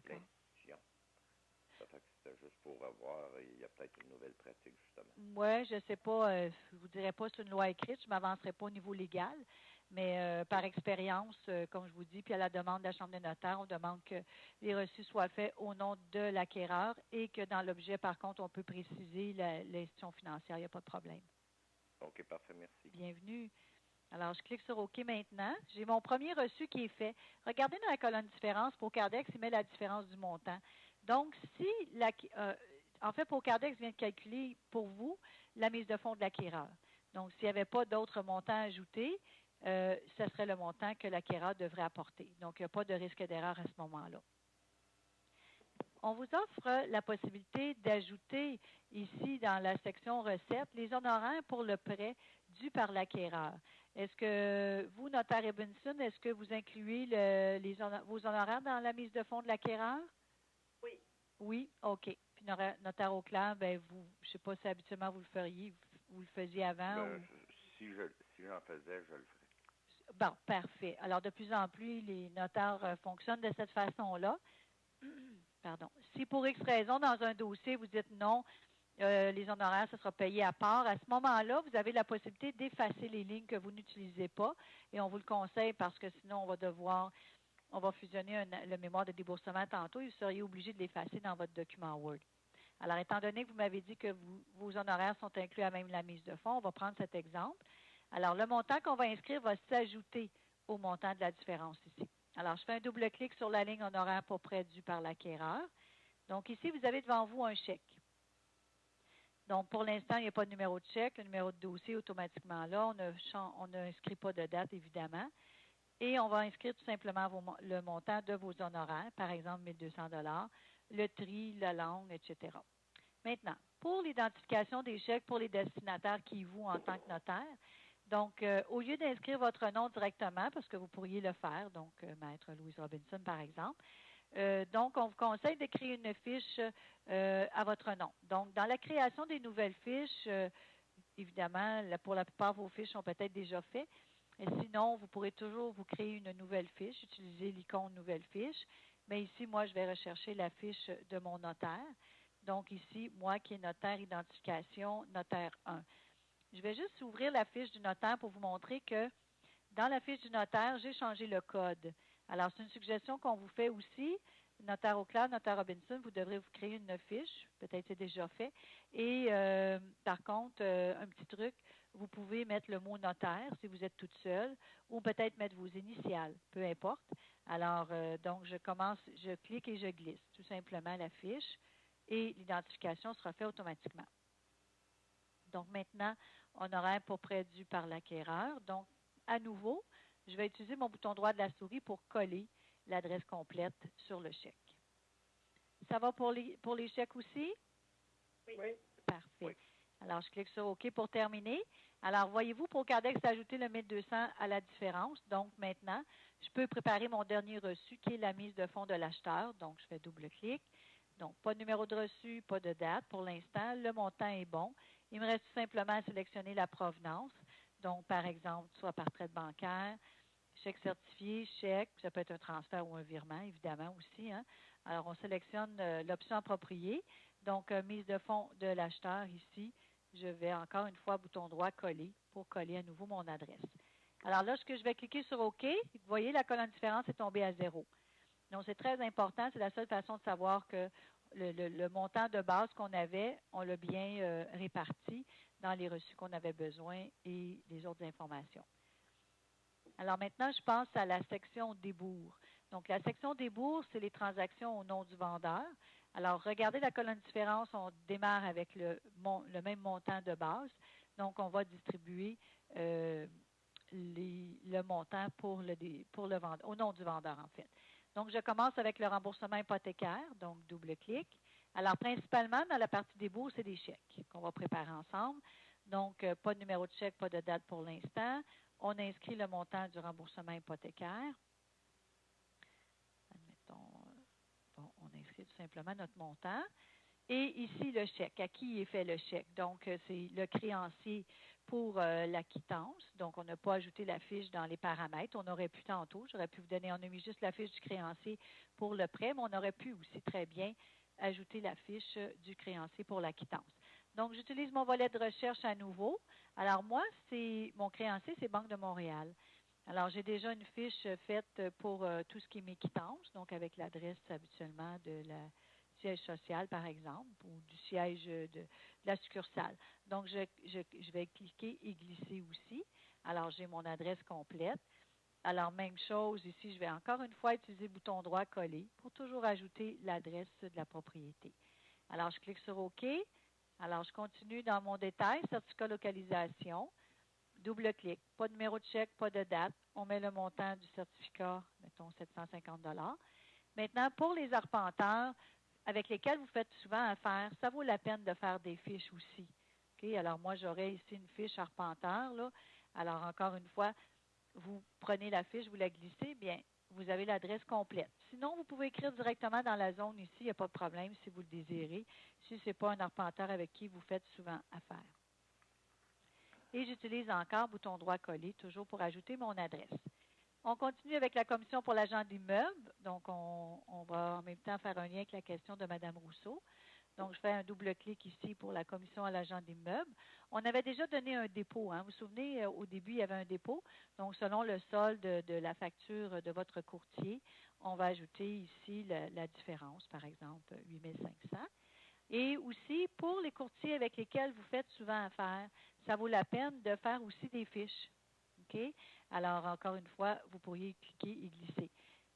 l'institution. Ça fait que c'était juste pour voir, il y a peut-être une nouvelle pratique, justement. Oui, je ne sais pas, je ne vous dirais pas c'est une loi écrite, je ne m'avancerai pas au niveau légal, mais par expérience, comme je vous dis, puis à la demande de la Chambre des notaires, on demande que les reçus soient faits au nom de l'acquéreur et que dans l'objet, par contre, on peut préciser l'institution financière, il n'y a pas de problème. OK, parfait, merci. Bienvenue. Alors, je clique sur OK maintenant. J'ai mon premier reçu qui est fait. Regardez dans la colonne différence, Procardex, il met la différence du montant. Donc, si en fait, Procardex vient de calculer pour vous la mise de fonds de l'acquéreur. Donc, s'il n'y avait pas d'autres montants ajoutés, ce serait le montant que l'acquéreur devrait apporter. Donc, il n'y a pas de risque d'erreur à ce moment-là. On vous offre la possibilité d'ajouter ici dans la section recettes les honoraires pour le prêt dû par l'acquéreur. Est-ce que vous, notaire Ebbenson, est-ce que vous incluez vos honoraires dans la mise de fonds de l'acquéreur? Oui. Oui, OK. Puis notaire Auclair, ben vous, je ne sais pas si habituellement vous le feriez, vous le faisiez avant. Ben, si j'en faisais, je le ferais. Bon, parfait. Alors, de plus en plus, les notaires fonctionnent de cette façon-là. Pardon. Si pour X raison, dans un dossier, vous dites non, les honoraires, ce sera payé à part, à ce moment-là, vous avez la possibilité d'effacer les lignes que vous n'utilisez pas. Et on vous le conseille parce que sinon, on va fusionner le mémoire de déboursement tantôt et vous seriez obligé de l'effacer dans votre document Word. Alors, étant donné que vous m'avez dit que vos honoraires sont inclus à même la mise de fonds, on va prendre cet exemple. Alors, le montant qu'on va inscrire va s'ajouter au montant de la différence ici. Alors, je fais un double-clic sur la ligne honoraire pour prêt dû par l'acquéreur. Donc, ici, vous avez devant vous un chèque. Donc, pour l'instant, il n'y a pas de numéro de chèque. Le numéro de dossier, automatiquement là, on n'inscrit pas de date, évidemment. Et on va inscrire tout simplement le montant de vos honoraires, par exemple 1 200 $, le tri, la langue, etc. Maintenant, pour l'identification des chèques pour les destinataires qui est vous en tant que notaire, donc, au lieu d'inscrire votre nom directement, parce que vous pourriez le faire, donc Maître Louise Robinson, par exemple, donc, on vous conseille de créer une fiche à votre nom. Donc, dans la création des nouvelles fiches, évidemment, pour la plupart, vos fiches sont peut-être déjà faites. Et sinon, vous pourrez toujours vous créer une nouvelle fiche, utiliser l'icône nouvelle fiche. Mais ici, moi, je vais rechercher la fiche de mon notaire. Donc, ici, moi qui est notaire identification, notaire 1. Je vais juste ouvrir la fiche du notaire pour vous montrer que dans la fiche du notaire, j'ai changé le code. Alors, c'est une suggestion qu'on vous fait aussi. Notaire Auclair, notaire Robinson, vous devrez vous créer une fiche. Peut-être c'est déjà fait. Et par contre, un petit truc, vous pouvez mettre le mot notaire si vous êtes toute seule ou peut-être mettre vos initiales, peu importe. Alors, donc, je clique et je glisse tout simplement la fiche et l'identification sera faite automatiquement. Donc, maintenant, on aura un pourprès dû par l'acquéreur. Donc, à nouveau, je vais utiliser mon bouton droit de la souris pour coller l'adresse complète sur le chèque. Ça va pour les chèques aussi? Oui. Parfait. Oui. Alors, je clique sur OK pour terminer. Alors, voyez-vous, pour Cardex, ajouter le 1200 à la différence. Donc, maintenant, je peux préparer mon dernier reçu qui est la mise de fonds de l'acheteur. Donc, je fais double-clic. Donc, pas de numéro de reçu, pas de date pour l'instant. Le montant est bon. Il me reste tout simplement à sélectionner la provenance. Donc, par exemple, soit par traite bancaire, chèque certifié, chèque, ça peut être un transfert ou un virement, évidemment aussi. Hein? Alors, on sélectionne l'option appropriée. Donc, mise de fonds de l'acheteur ici, je vais encore une fois, bouton droit, coller pour coller à nouveau mon adresse. Alors, lorsque je vais cliquer sur OK, vous voyez, la colonne différence est tombée à 0. Donc, c'est très important. C'est la seule façon de savoir que le montant de base qu'on avait, on l'a bien réparti dans les reçus qu'on avait besoin et les autres informations. Alors maintenant, je passe à la section débours. Donc, la section débours, c'est les transactions au nom du vendeur. Alors, regardez la colonne différence, on démarre avec le même montant de base. Donc, on va distribuer le montant pour le vendeur, au nom du vendeur, en fait. Donc, je commence avec le remboursement hypothécaire, donc double-clic. Alors, principalement, dans la partie débours, c'est des chèques qu'on va préparer ensemble. Donc, pas de numéro de chèque, pas de date pour l'instant. On inscrit le montant du remboursement hypothécaire. Admettons, on inscrit tout simplement notre montant. Et ici, le chèque. À qui est fait le chèque? Donc, c'est le créancier pour la quittance. Donc, on n'a pas ajouté la fiche dans les paramètres. On aurait pu tantôt, j'aurais pu vous donner, on a mis juste la fiche du créancier pour le prêt, mais on aurait pu aussi très bien ajouter la fiche du créancier pour la quittance. Donc, j'utilise mon volet de recherche à nouveau. Alors, moi, mon créancier, c'est Banque de Montréal. Alors, j'ai déjà une fiche faite pour tout ce qui est mes quittances, donc avec l'adresse habituellement de la siège social, par exemple, ou du siège de la succursale. Donc, je vais cliquer et glisser aussi. Alors, j'ai mon adresse complète. Alors, même chose, ici, je vais encore une fois utiliser le bouton droit coller pour toujours ajouter l'adresse de la propriété. Alors, je clique sur OK. Alors, je continue dans mon détail, certificat localisation. Double-clic. Pas de numéro de chèque, pas de date. On met le montant du certificat, mettons 750 $. Maintenant, pour les arpenteurs avec lesquels vous faites souvent affaire, ça vaut la peine de faire des fiches aussi. Okay? Alors, moi, j'aurais ici une fiche arpenteur. Là. Alors, encore une fois, vous prenez la fiche, vous la glissez, bien, vous avez l'adresse complète. Sinon, vous pouvez écrire directement dans la zone ici, il n'y a pas de problème si vous le désirez, si ce n'est pas un arpenteur avec qui vous faites souvent affaire. Et j'utilise encore bouton droit coller, toujours pour ajouter mon adresse. On continue avec la commission pour l'agent d'immeuble. Donc, on va en même temps faire un lien avec la question de Mme Rousseau. Donc, je fais un double-clic ici pour la commission à l'agent d'immeuble. On avait déjà donné un dépôt. Hein. Vous vous souvenez, au début, il y avait un dépôt. Donc, selon le solde de la facture de votre courtier, on va ajouter ici la différence, par exemple, 8 500. Et aussi, pour les courtiers avec lesquels vous faites souvent affaire, ça vaut la peine de faire aussi des fiches. OK? Alors, encore une fois, vous pourriez cliquer et glisser.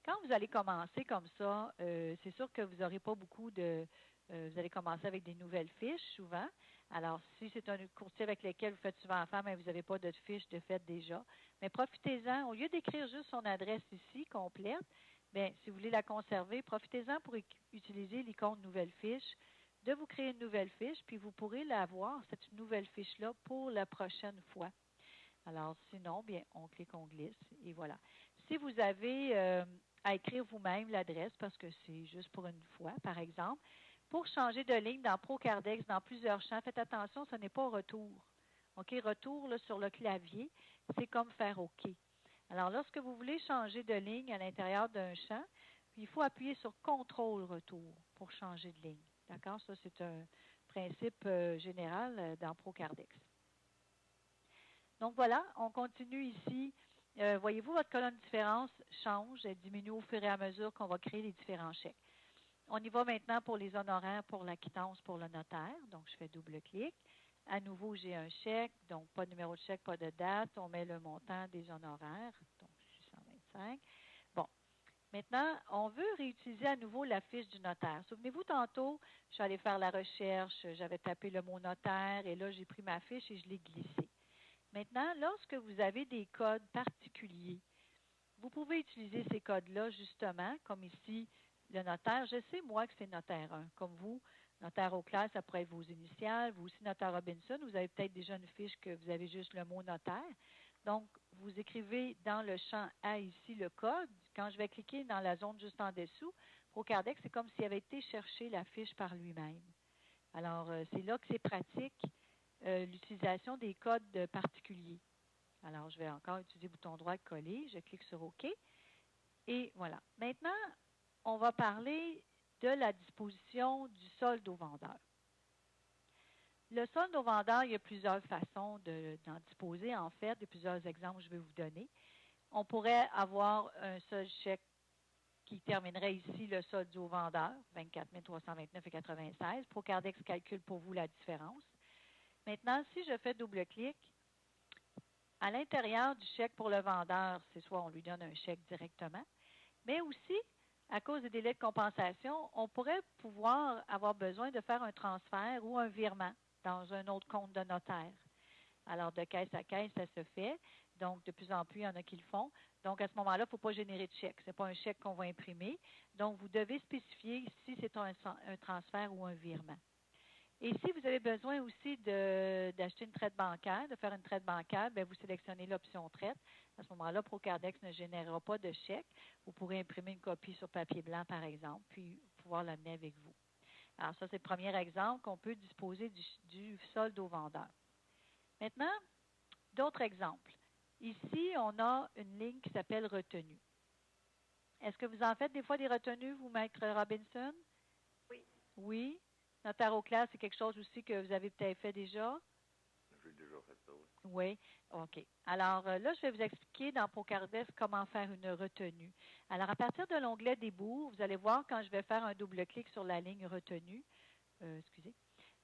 Quand vous allez commencer comme ça, c'est sûr que vous n'aurez pas beaucoup de... vous allez commencer avec des nouvelles fiches, souvent. Alors, si c'est un courtier avec lequel vous faites souvent affaire, mais vous n'avez pas de fiche de fait déjà, mais profitez-en. Au lieu d'écrire juste son adresse ici, complète, bien, si vous voulez la conserver, profitez-en pour utiliser l'icône nouvelle fiche, de vous créer une nouvelle fiche, puis vous pourrez l'avoir, cette nouvelle fiche-là, pour la prochaine fois. Alors, sinon, bien, on clique, on glisse, et voilà. Si vous avez à écrire vous-même l'adresse, parce que c'est juste pour une fois, par exemple, pour changer de ligne dans ProCardex, dans plusieurs champs, faites attention, ce n'est pas retour. OK, retour là, sur le clavier, c'est comme faire OK. Alors, lorsque vous voulez changer de ligne à l'intérieur d'un champ, il faut appuyer sur CTRL retour pour changer de ligne. D'accord? Ça, c'est un principe général dans ProCardex. Donc, voilà, on continue ici. Voyez-vous, votre colonne de différence change, elle diminue au fur et à mesure qu'on va créer les différents chèques. On y va maintenant pour les honoraires pour la quittance pour le notaire. Donc, je fais double-clic. À nouveau, j'ai un chèque, donc pas de numéro de chèque, pas de date. On met le montant des honoraires, donc 625. Bon, maintenant, on veut réutiliser à nouveau la fiche du notaire. Souvenez-vous, tantôt, je suis allée faire la recherche, j'avais tapé le mot notaire et là, j'ai pris ma fiche et je l'ai glissée. Maintenant, lorsque vous avez des codes particuliers, vous pouvez utiliser ces codes-là, justement, comme ici, le notaire. Je sais, moi, que c'est notaire 1. Comme vous, notaire Auclair, ça pourrait être vos initiales. Vous aussi, notaire Robinson, vous avez peut-être déjà une fiche que vous avez juste le mot notaire. Donc, vous écrivez dans le champ A ici le code. Quand je vais cliquer dans la zone juste en dessous, ProCardex, c'est comme s'il avait été chercher la fiche par lui-même. Alors, c'est là que c'est pratique, l'utilisation des codes particuliers. Alors, je vais encore utiliser le bouton droit coller. Je clique sur OK. Et voilà. Maintenant, on va parler de la disposition du solde au vendeur. Le solde au vendeur, il y a plusieurs façons d'en disposer. En fait, il y a plusieurs exemples que je vais vous donner. On pourrait avoir un seul chèque qui terminerait ici le solde au vendeur, 24 329,96. ProCardex calcule pour vous la différence. Maintenant, si je fais double-clic, à l'intérieur du chèque pour le vendeur, c'est soit on lui donne un chèque directement, mais aussi, à cause des délais de compensation, on pourrait pouvoir avoir besoin de faire un transfert ou un virement dans un autre compte de notaire. Alors, de caisse à caisse, ça se fait. Donc, de plus en plus, il y en a qui le font. Donc, à ce moment-là, il ne faut pas générer de chèque. Ce n'est pas un chèque qu'on va imprimer. Donc, vous devez spécifier si c'est un transfert ou un virement. Et si vous avez besoin aussi d'acheter une traite bancaire, de faire une traite bancaire, bien, vous sélectionnez l'option traite. À ce moment-là, ProCardex ne générera pas de chèque. Vous pourrez imprimer une copie sur papier blanc, par exemple, puis pouvoir l'amener avec vous. Alors, ça, c'est le premier exemple qu'on peut disposer du solde au vendeur. Maintenant, d'autres exemples. Ici, on a une ligne qui s'appelle retenue. Est-ce que vous en faites des fois des retenues, vous, Maître Robinson? Oui. Oui. Notaire Auclair, c'est quelque chose aussi que vous avez peut-être fait déjà? J'ai déjà fait ça, oui. Oui, OK. Alors là, je vais vous expliquer dans ProCardex comment faire une retenue. Alors, à partir de l'onglet Débouts, vous allez voir quand je vais faire un double-clic sur la ligne retenue. Excusez.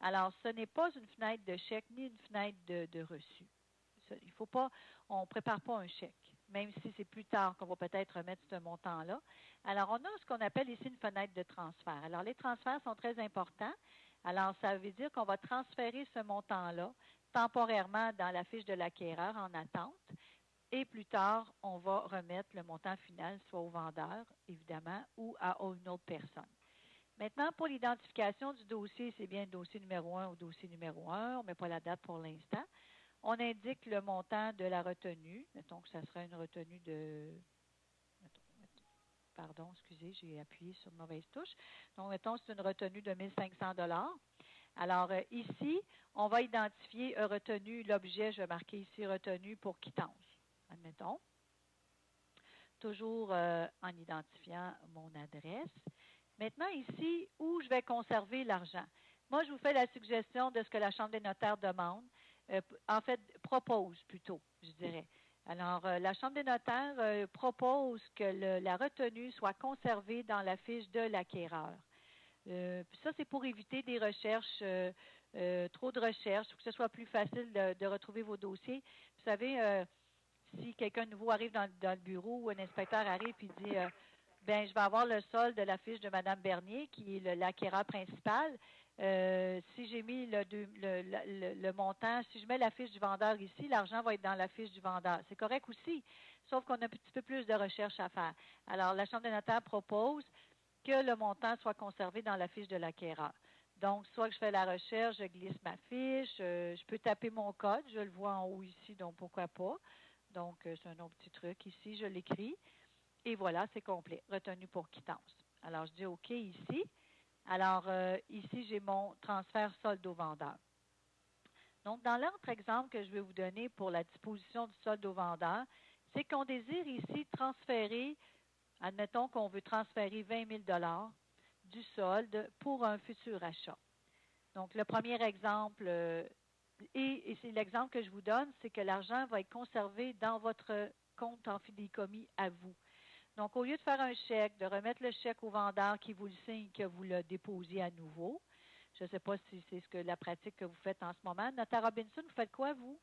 Alors, ce n'est pas une fenêtre de chèque ni une fenêtre de reçu. Il faut pas, on ne prépare pas un chèque, même si c'est plus tard qu'on va peut-être remettre ce montant-là. Alors, on a ce qu'on appelle ici une fenêtre de transfert. Alors, les transferts sont très importants. Alors, ça veut dire qu'on va transférer ce montant-là temporairement dans la fiche de l'acquéreur en attente. Et plus tard, on va remettre le montant final soit au vendeur, évidemment, ou à une autre personne. Maintenant, pour l'identification du dossier, c'est bien le dossier numéro 1 ou dossier numéro 1. On ne met pas la date pour l'instant. On indique le montant de la retenue. Mettons que ça sera une retenue de... Pardon, excusez, j'ai appuyé sur une mauvaise touche. Donc, mettons que c'est une retenue de 1 500 $. Alors, ici, on va identifier retenu, l'objet, je vais marquer ici retenu pour quittance. Admettons. Toujours en identifiant mon adresse. Maintenant, ici, où je vais conserver l'argent. Moi, je vous fais la suggestion de ce que la Chambre des notaires demande. En fait, propose plutôt, je dirais. Alors, la Chambre des notaires propose que la retenue soit conservée dans la fiche de l'acquéreur. Puis ça, c'est pour éviter des recherches, trop de recherches, pour que ce soit plus facile de retrouver vos dossiers. Vous savez, si quelqu'un de nouveau arrive dans le bureau ou un inspecteur arrive et dit ben, je vais avoir le solde de la fiche de Mme Bernier, qui est l'acquéreur principal. Si j'ai mis le montant, si je mets la fiche du vendeur ici, l'argent va être dans la fiche du vendeur. C'est correct aussi, sauf qu'on a un petit peu plus de recherche à faire. Alors, la Chambre des notaires propose que le montant soit conservé dans la fiche de l'acquéreur. Donc, soit que je fais la recherche, je glisse ma fiche, je peux taper mon code, je le vois en haut ici, donc pourquoi pas. Donc, c'est un autre petit truc ici, je l'écris. Et voilà, c'est complet, retenu pour quittance. Alors, je dis OK ici. Alors, ici, j'ai mon transfert solde au vendeur. Donc, dans l'autre exemple que je vais vous donner pour la disposition du solde au vendeur, c'est qu'on désire ici transférer, admettons qu'on veut transférer 20 000 du solde pour un futur achat. Donc, le premier exemple, et c'est l'exemple que je vous donne, c'est que l'argent va être conservé dans votre compte en fidéicommis à vous. Donc, au lieu de faire un chèque, de remettre le chèque au vendeur qui vous le signe, que vous le déposiez à nouveau, je ne sais pas si c'est la pratique que vous faites en ce moment. Notaire Robinson, vous faites quoi, vous?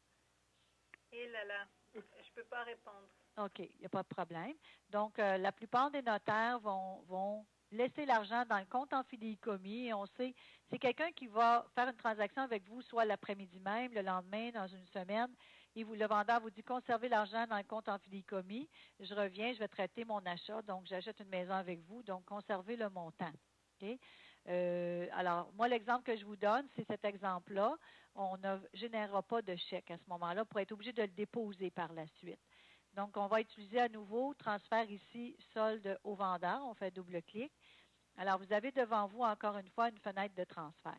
Eh là là, je ne peux pas répondre. OK, il n'y a pas de problème. Donc, la plupart des notaires vont laisser l'argent dans le compte en fidéicommis et on sait, c'est quelqu'un qui va faire une transaction avec vous, soit l'après-midi même, le lendemain, dans une semaine, et le vendeur vous dit conservez l'argent dans le compte en fidéicommis, je reviens, je vais traiter mon achat, donc j'achète une maison avec vous, donc conservez le montant. OK? Alors, moi, l'exemple que je vous donne, c'est cet exemple-là. On ne générera pas de chèque à ce moment-là pour être obligé de le déposer par la suite. Donc, on va utiliser à nouveau transfert ici, solde au vendeur. On fait double-clic. Alors, vous avez devant vous, encore une fois, une fenêtre de transfert.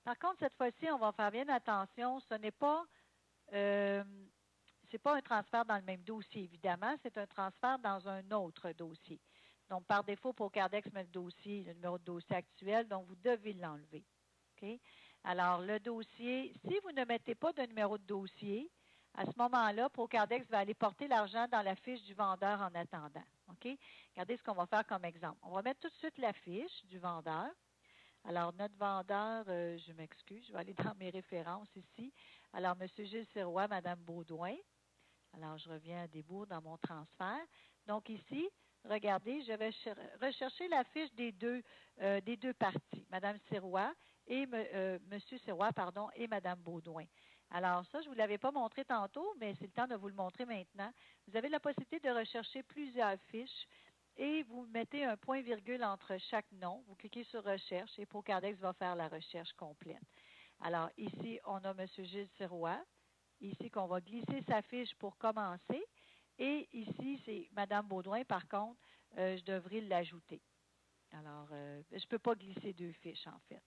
Par contre, cette fois-ci, on va faire bien attention. Ce n'est pas, c'est pas un transfert dans le même dossier, évidemment. C'est un transfert dans un autre dossier. Donc, par défaut, Procardex met le dossier, le numéro de dossier actuel, donc vous devez l'enlever. OK? Alors, le dossier, si vous ne mettez pas de numéro de dossier, à ce moment-là, Procardex va aller porter l'argent dans la fiche du vendeur en attendant. OK? Regardez ce qu'on va faire comme exemple. On va mettre tout de suite la fiche du vendeur. Alors, notre vendeur, je m'excuse, je vais aller dans mes références ici. Alors, M. Gilles Sirois, Mme Baudouin. Alors, je reviens à Desbourgs dans mon transfert. Donc, ici, regardez, je vais rechercher la fiche des deux parties, Mme Sirois et M. Sirois, pardon, et Mme Baudouin. Alors, ça, je ne vous l'avais pas montré tantôt, mais c'est le temps de vous le montrer maintenant. Vous avez la possibilité de rechercher plusieurs fiches et vous mettez un point-virgule entre chaque nom. Vous cliquez sur Recherche et Procardex va faire la recherche complète. Alors, ici, on a M. Gilles Sirois. Ici, qu'on va glisser sa fiche pour commencer. Et ici, c'est Mme Baudouin, par contre, je devrais l'ajouter. Alors, je ne peux pas glisser deux fiches, en fait.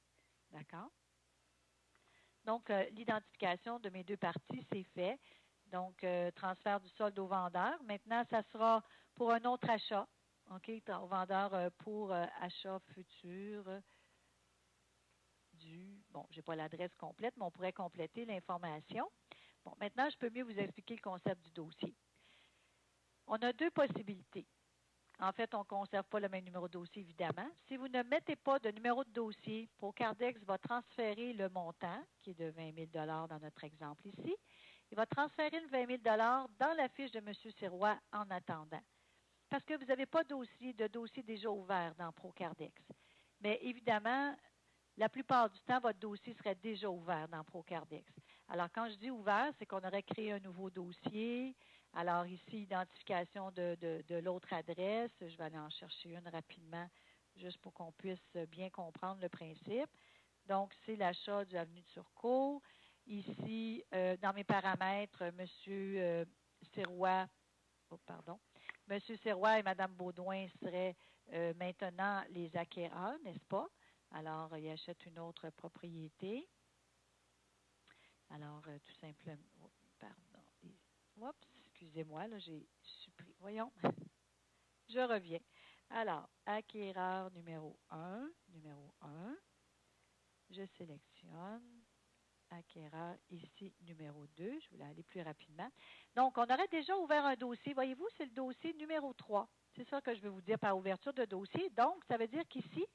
D'accord? Donc, l'identification de mes deux parties, c'est fait. Donc, transfert du solde au vendeur. Maintenant, ça sera pour un autre achat. OK? Au vendeur pour achat futur bon, je n'ai pas l'adresse complète, mais on pourrait compléter l'information. Bon, maintenant, je peux mieux vous expliquer le concept du dossier. On a deux possibilités. En fait, on ne conserve pas le même numéro de dossier, évidemment. Si vous ne mettez pas de numéro de dossier, Procardex va transférer le montant, qui est de 20 000 dans notre exemple ici. Il va transférer le 20 000 dans la fiche de M. Sirois en attendant. Parce que vous n'avez pas de dossier déjà ouvert dans Procardex. Mais évidemment, la plupart du temps, votre dossier serait déjà ouvert dans Procardex. Alors, quand je dis ouvert, c'est qu'on aurait créé un nouveau dossier. Alors, ici, identification de l'autre adresse. Je vais aller en chercher une rapidement, juste pour qu'on puisse bien comprendre le principe. Donc, c'est l'achat du avenue de Turcot. Ici, dans mes paramètres, M. Sirois, M. Sirois et Mme Baudouin seraient maintenant les acquéreurs, n'est-ce pas? Alors, il achète une autre propriété. Alors, tout simplement, pardon, oups, excusez-moi, là, j'ai supprimé. Voyons, je reviens. Alors, acquéreur numéro 1, je sélectionne. Acquéreur ici, numéro 2. Je voulais aller plus rapidement. Donc, on aurait déjà ouvert un dossier. Voyez-vous, c'est le dossier numéro 3. C'est ça que je veux vous dire par ouverture de dossier. Donc, ça veut dire qu'ici,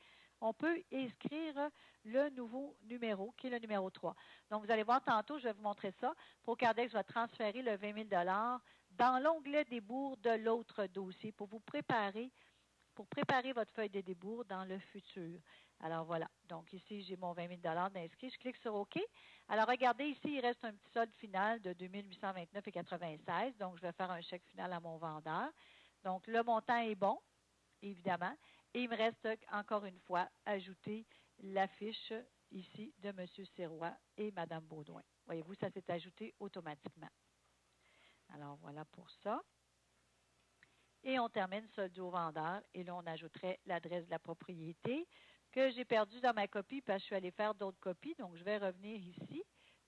on peut inscrire le nouveau numéro, qui est le numéro 3. Donc, vous allez voir tantôt, je vais vous montrer ça. Procardex va transférer le 20 000 dans l'onglet Desbourgs de l'autre dossier pour préparer votre feuille de débours dans le futur. Alors, voilà. Donc, ici, j'ai mon 20 000 d'inscrit. Je clique sur OK. Alors, regardez, ici, il reste un petit solde final de 2 829,96. Donc, je vais faire un chèque final à mon vendeur. Donc, le montant est bon, évidemment. Et il me reste, encore une fois, ajouter la fiche ici de M. Sirois et Mme Baudouin. Voyez-vous, ça s'est ajouté automatiquement. Alors, voilà pour ça. Et on termine solde au vendeur. Et là, on ajouterait l'adresse de la propriété que j'ai perdue dans ma copie parce que je suis allée faire d'autres copies. Donc, je vais revenir ici,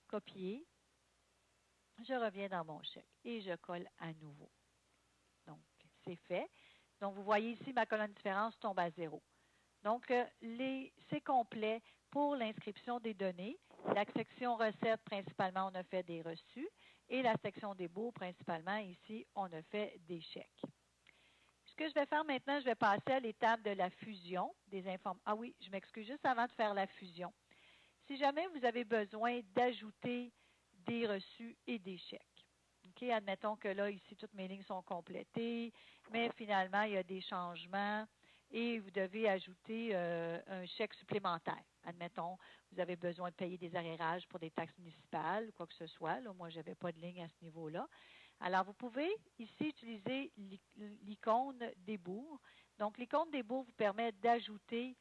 copier. Je reviens dans mon chèque et je colle à nouveau. Donc, c'est fait. Donc, vous voyez ici, ma colonne différence tombe à 0. Donc, c'est complet pour l'inscription des données. La section recettes, principalement, on a fait des reçus. Et la section des baux, principalement, ici, on a fait des chèques. Ce que je vais faire maintenant, je vais passer à l'étape de la fusion des informations. Ah oui, je m'excuse juste avant de faire la fusion. Si jamais vous avez besoin d'ajouter des reçus et des chèques. OK, admettons que là, ici, toutes mes lignes sont complétées, mais finalement, il y a des changements et vous devez ajouter un chèque supplémentaire. Admettons, vous avez besoin de payer des arrérages pour des taxes municipales, quoi que ce soit. Là, moi, je n'avais pas de ligne à ce niveau-là. Alors, vous pouvez ici utiliser l'icône des bourgs. Donc, l'icône des bourgs vous permet d'ajouter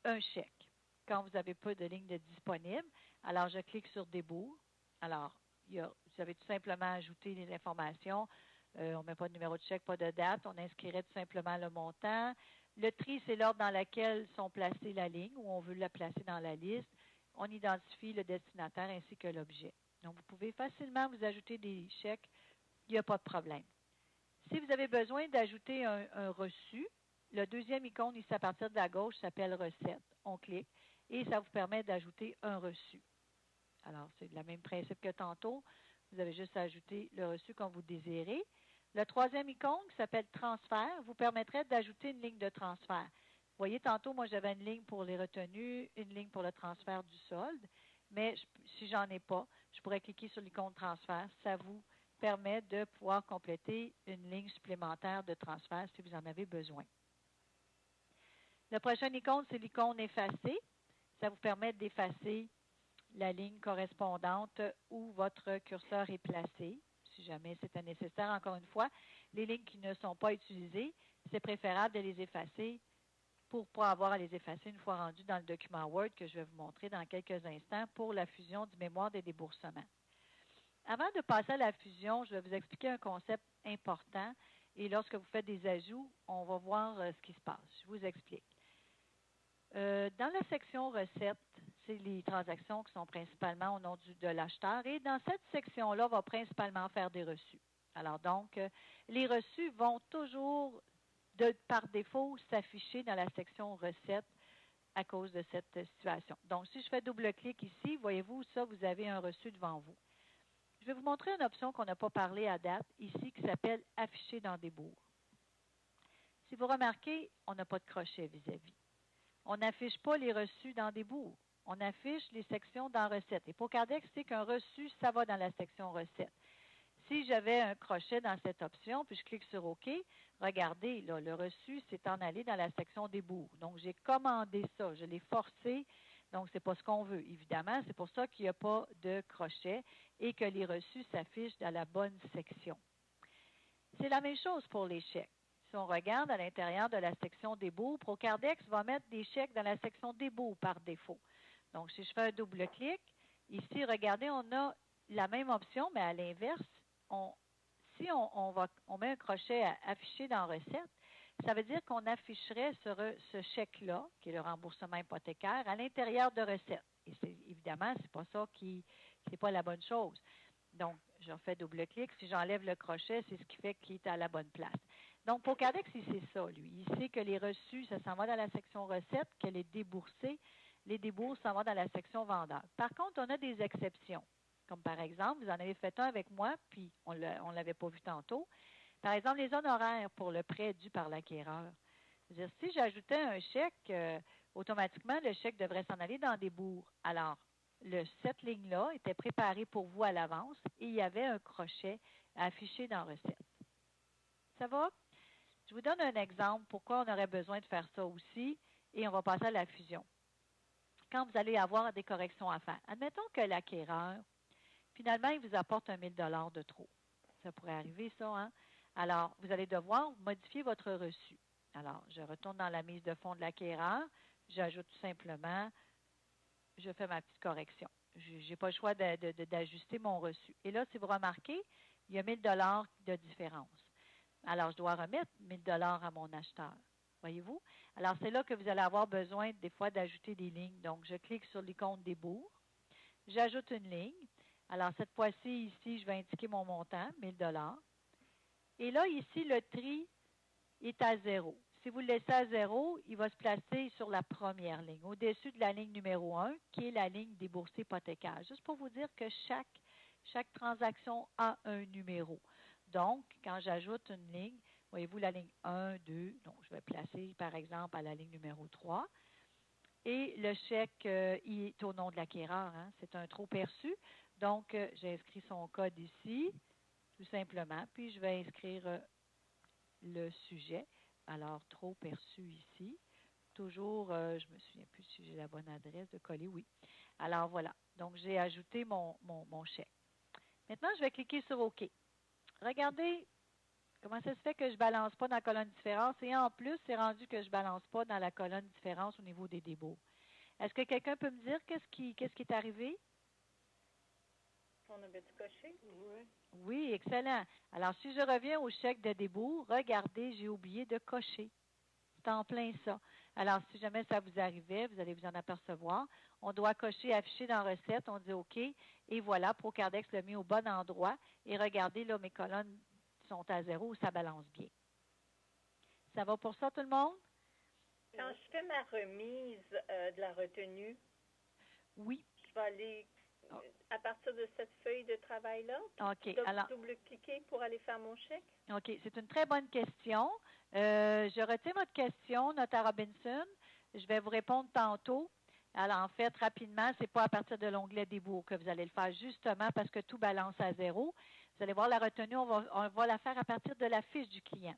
un chèque quand vous n'avez pas de ligne de disponible. Alors, je clique sur débours. Alors, vous avez tout simplement ajouté les informations. On ne met pas de numéro de chèque, pas de date. On inscrirait tout simplement le montant. Le tri, c'est l'ordre dans lequel sont placées la ligne ou on veut la placer dans la liste. On identifie le destinataire ainsi que l'objet. Donc, vous pouvez facilement vous ajouter des chèques. Il n'y a pas de problème. Si vous avez besoin d'ajouter un reçu, le deuxième icône ici à partir de la gauche s'appelle Recette. On clique et ça vous permet d'ajouter un reçu. Alors, c'est le même principe que tantôt. Vous avez juste à ajouter le reçu comme vous désirez. Le troisième icône qui s'appelle Transfert vous permettrait d'ajouter une ligne de transfert. Vous voyez, tantôt, moi, j'avais une ligne pour les retenues, une ligne pour le transfert du solde, mais si j'en ai pas, je pourrais cliquer sur l'icône Transfert. Ça vous permet de pouvoir compléter une ligne supplémentaire de transfert si vous en avez besoin. Le prochain icône, c'est l'icône Effacer. Ça vous permet d'effacer la ligne correspondante où votre curseur est placé, si jamais c'était nécessaire. Encore une fois, les lignes qui ne sont pas utilisées, c'est préférable de les effacer pour ne pas avoir à les effacer une fois rendues dans le document Word que je vais vous montrer dans quelques instants pour la fusion du mémoire des déboursements. Avant de passer à la fusion, je vais vous expliquer un concept important et lorsque vous faites des ajouts, on va voir ce qui se passe. Je vous explique. Dans la section recettes, c'est les transactions qui sont principalement au nom de l'acheteur. Et dans cette section-là, on va principalement faire des reçus. Alors donc, les reçus vont toujours, par défaut, s'afficher dans la section recettes à cause de cette situation. Donc, si je fais double-clic ici, voyez-vous, ça, vous avez un reçu devant vous. Je vais vous montrer une option qu'on n'a pas parlé à date ici qui s'appelle « Afficher dans des bourgs ». Si vous remarquez, on n'a pas de crochet vis-à-vis. On n'affiche pas les reçus dans des bourgs. On affiche les sections dans Recettes. Et pour Cardex, c'est qu'un reçu, ça va dans la section Recettes. Si j'avais un crochet dans cette option, puis je clique sur OK, regardez, là, le reçu s'est en allé dans la section des bourgs. Donc, j'ai commandé ça, je l'ai forcé. Donc, ce n'est pas ce qu'on veut, évidemment. C'est pour ça qu'il n'y a pas de crochet et que les reçus s'affichent dans la bonne section. C'est la même chose pour les chèques. Si on regarde à l'intérieur de la section des baux, Procardex va mettre des chèques dans la section des baux par défaut. Donc, si je fais un double-clic, ici, regardez, on a la même option, mais à l'inverse, si on met un crochet à afficher dans Recettes, ça veut dire qu'on afficherait ce chèque-là, qui est le remboursement hypothécaire, à l'intérieur de Recettes. Et évidemment, ce n'est pas ça c'est pas la bonne chose. Donc, je refais double-clic. Si j'enlève le crochet, c'est ce qui fait qu'il est à la bonne place. Donc, pour Cardex, il sait ça, lui. Il sait que les reçus, ça s'en va dans la section recettes, que les déboursés, les débourses s'en vont dans la section vendeur. Par contre, on a des exceptions. Comme par exemple, vous en avez fait un avec moi, puis on ne l'avait pas vu tantôt. Par exemple, les honoraires pour le prêt dû par l'acquéreur. C'est-à-dire, si j'ajoutais un chèque, automatiquement, le chèque devrait s'en aller dans des bourgs. Alors, cette ligne-là était préparée pour vous à l'avance et il y avait un crochet affiché dans Recette. Ça va? Je vous donne un exemple pourquoi on aurait besoin de faire ça aussi et on va passer à la fusion. Quand vous allez avoir des corrections à faire, admettons que l'acquéreur, finalement, il vous apporte 1 000 $ de trop. Ça pourrait arriver, ça, hein? Alors, vous allez devoir modifier votre reçu. Alors, je retourne dans la mise de fonds de l'acquéreur. J'ajoute tout simplement je fais ma petite correction. Je n'ai pas le choix d'ajuster mon reçu. Et là, si vous remarquez, il y a 1 000 $ de différence. Alors, je dois remettre 1 000 $ à mon acheteur. Voyez-vous? Alors, c'est là que vous allez avoir besoin des fois d'ajouter des lignes. Donc, je clique sur l'icône des bourgs. J'ajoute une ligne. Alors, cette fois-ci, ici, je vais indiquer mon montant, 1 000 $. Et là, ici, le tri est à 0. Si vous le laissez à 0, il va se placer sur la première ligne, au-dessus de la ligne numéro 1, qui est la ligne déboursée hypothécaire. Juste pour vous dire que chaque transaction a un numéro. Donc, quand j'ajoute une ligne, voyez-vous la ligne 1, 2, donc je vais placer par exemple à la ligne numéro 3. Et le chèque il est au nom de l'acquéreur. Hein? C'est un trop perçu. Donc, j'ai inscrit son code ici, tout simplement. Puis, je vais inscrire le sujet. Alors, trop perçu ici. Toujours, je me souviens plus si j'ai la bonne adresse de coller. Oui. Alors, voilà. Donc, j'ai ajouté mon chèque. Maintenant, je vais cliquer sur OK. Regardez comment ça se fait que je ne balance pas dans la colonne différence. Et en plus, c'est rendu que je ne balance pas dans la colonne différence au niveau des débours. Est-ce que quelqu'un peut me dire qu'est-ce qui est arrivé? On avait du coché? Oui. Oui, excellent. Alors, si je reviens au chèque de débours, regardez, j'ai oublié de cocher. C'est en plein ça. Alors, si jamais ça vous arrivait, vous allez vous en apercevoir. On doit cocher afficher dans recette. On dit OK. Et voilà, Procardex l'a mis au bon endroit. Et regardez, là, mes colonnes sont à 0, ça balance bien. Ça va pour ça, tout le monde? Quand je fais ma remise de la retenue, oui, je vais aller à partir de cette feuille de travail-là, alors, double-cliquer pour aller faire mon chèque? OK, c'est une très bonne question. Je retiens votre question, notaire Robinson. Je vais vous répondre tantôt. Alors, en fait, rapidement, ce n'est pas à partir de l'onglet débours que vous allez le faire, justement parce que tout balance à 0. Vous allez voir la retenue, on va la faire à partir de la fiche du client.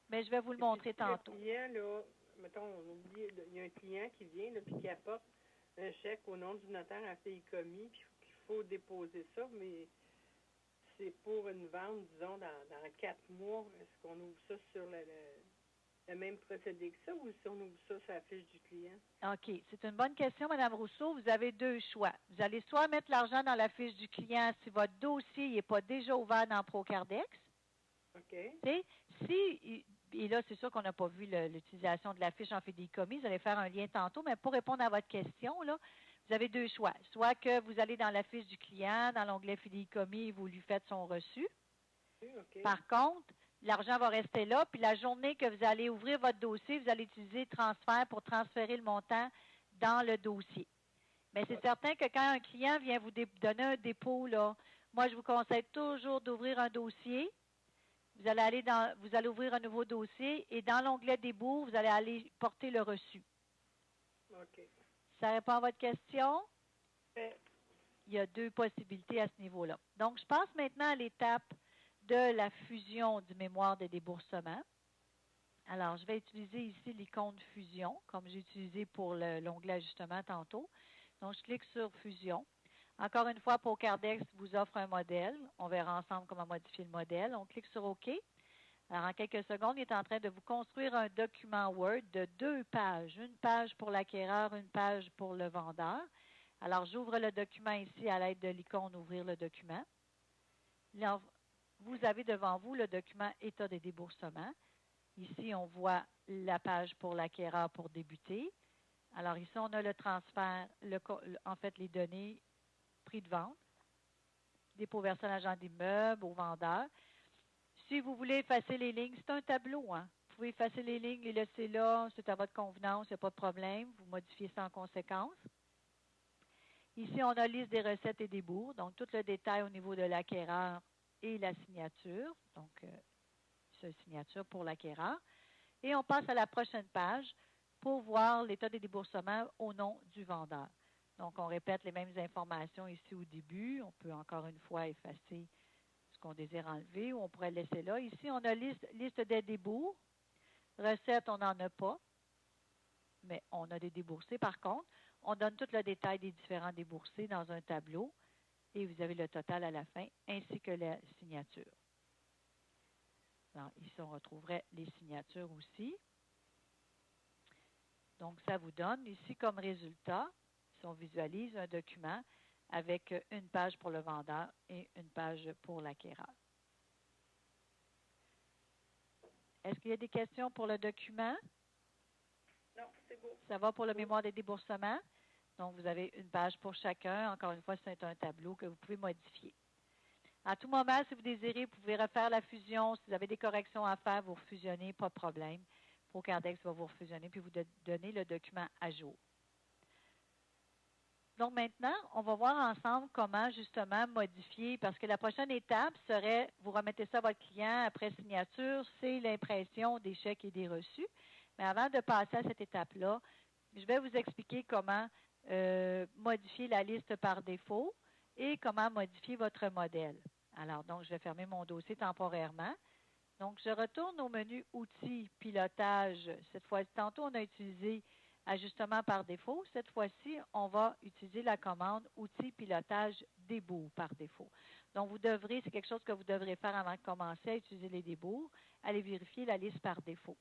Mais je vais vous le montrer tantôt. Le client, là, mettons, on oublie, il y a un client qui vient, là, puis qui apporte un chèque au nom du notaire à pays commis, puis qu'il faut déposer ça, mais c'est pour une vente, disons, dans 4 mois. Est-ce qu'on ouvre ça sur le même procédé que ça, ou si on ouvre ça sur la fiche du client? OK. C'est une bonne question, Mme Rousseau. Vous avez deux choix. Vous allez soit mettre l'argent dans la fiche du client si votre dossier n'est pas déjà ouvert dans Procardex. OK. Et là, c'est sûr qu'on n'a pas vu l'utilisation de la fiche en fidéicommis. Vous allez faire un lien tantôt, mais pour répondre à votre question, là, vous avez deux choix. Soit que vous allez dans la fiche du client, dans l'onglet fidéicommis, et vous lui faites son reçu. Okay. Par contre, l'argent va rester là, puis la journée que vous allez ouvrir votre dossier, vous allez utiliser transfert pour transférer le montant dans le dossier. Mais c'est certain que quand un client vient vous donner un dépôt, là, moi, je vous conseille toujours d'ouvrir un dossier. Vous allez ouvrir un nouveau dossier et dans l'onglet débours, vous allez aller porter le reçu. OK. Ça répond à votre question? Oui. Il y a deux possibilités à ce niveau-là. Donc, je passe maintenant à l'étape de la fusion du mémoire de déboursement. Alors, je vais utiliser ici l'icône fusion, comme j'ai utilisé pour l'onglet ajustement tantôt. Donc, je clique sur fusion. Encore une fois, Procardex vous offre un modèle. On verra ensemble comment modifier le modèle. On clique sur OK. Alors, en quelques secondes, il est en train de vous construire un document Word de 2 pages. Une page pour l'acquéreur, une page pour le vendeur. Alors, j'ouvre le document ici à l'aide de l'icône « Ouvrir le document ». Là, vous avez devant vous le document « État des déboursements ». Ici, on voit la page pour l'acquéreur pour débuter. Alors, ici, on a le transfert, en fait, les données prix de vente, dépôt versé à l'agent d'immeuble, au vendeur. Si vous voulez effacer les lignes, c'est un tableau. Hein? Vous pouvez effacer les lignes, les laisser là, c'est à votre convenance, il n'y a pas de problème. Vous modifiez ça en conséquence. Ici, on a liste des recettes et des bourgs, donc tout le détail au niveau de l'acquéreur et la signature. Donc, c'est signature pour l'acquéreur. Et on passe à la prochaine page pour voir l'état des déboursements au nom du vendeur. Donc, on répète les mêmes informations ici au début. On peut encore une fois effacer ce qu'on désire enlever ou on pourrait le laisser là. Ici, on a liste des débours. Recettes, on n'en a pas, mais on a des déboursés. Par contre, on donne tout le détail des différents déboursés dans un tableau et vous avez le total à la fin ainsi que la signature. Alors, ici, on retrouverait les signatures aussi. Donc, ça vous donne ici comme résultat, si on visualise un document avec une page pour le vendeur et une page pour l'acquéreur. Est-ce qu'il y a des questions pour le document? Non, c'est beau. Ça va pour le mémoire des déboursements? Donc, vous avez une page pour chacun. Encore une fois, c'est un tableau que vous pouvez modifier. À tout moment, si vous désirez, vous pouvez refaire la fusion. Si vous avez des corrections à faire, vous refusionnez, pas de problème. Procardex va vous refusionner puis vous donner le document à jour. Donc maintenant, on va voir ensemble comment justement modifier, parce que la prochaine étape serait, vous remettez ça à votre client après signature, c'est l'impression des chèques et des reçus. Mais avant de passer à cette étape-là, je vais vous expliquer comment modifier la liste par défaut et comment modifier votre modèle. Alors, donc, je vais fermer mon dossier temporairement. Donc, je retourne au menu Outils, Pilotage. Cette fois-ci, tantôt, on a utilisé Ajustement par défaut. Cette fois-ci, on va utiliser la commande Outils, Pilotage, Débours par défaut. Donc, c'est quelque chose que vous devrez faire avant de commencer à utiliser les débours. Allez vérifier la liste par défaut.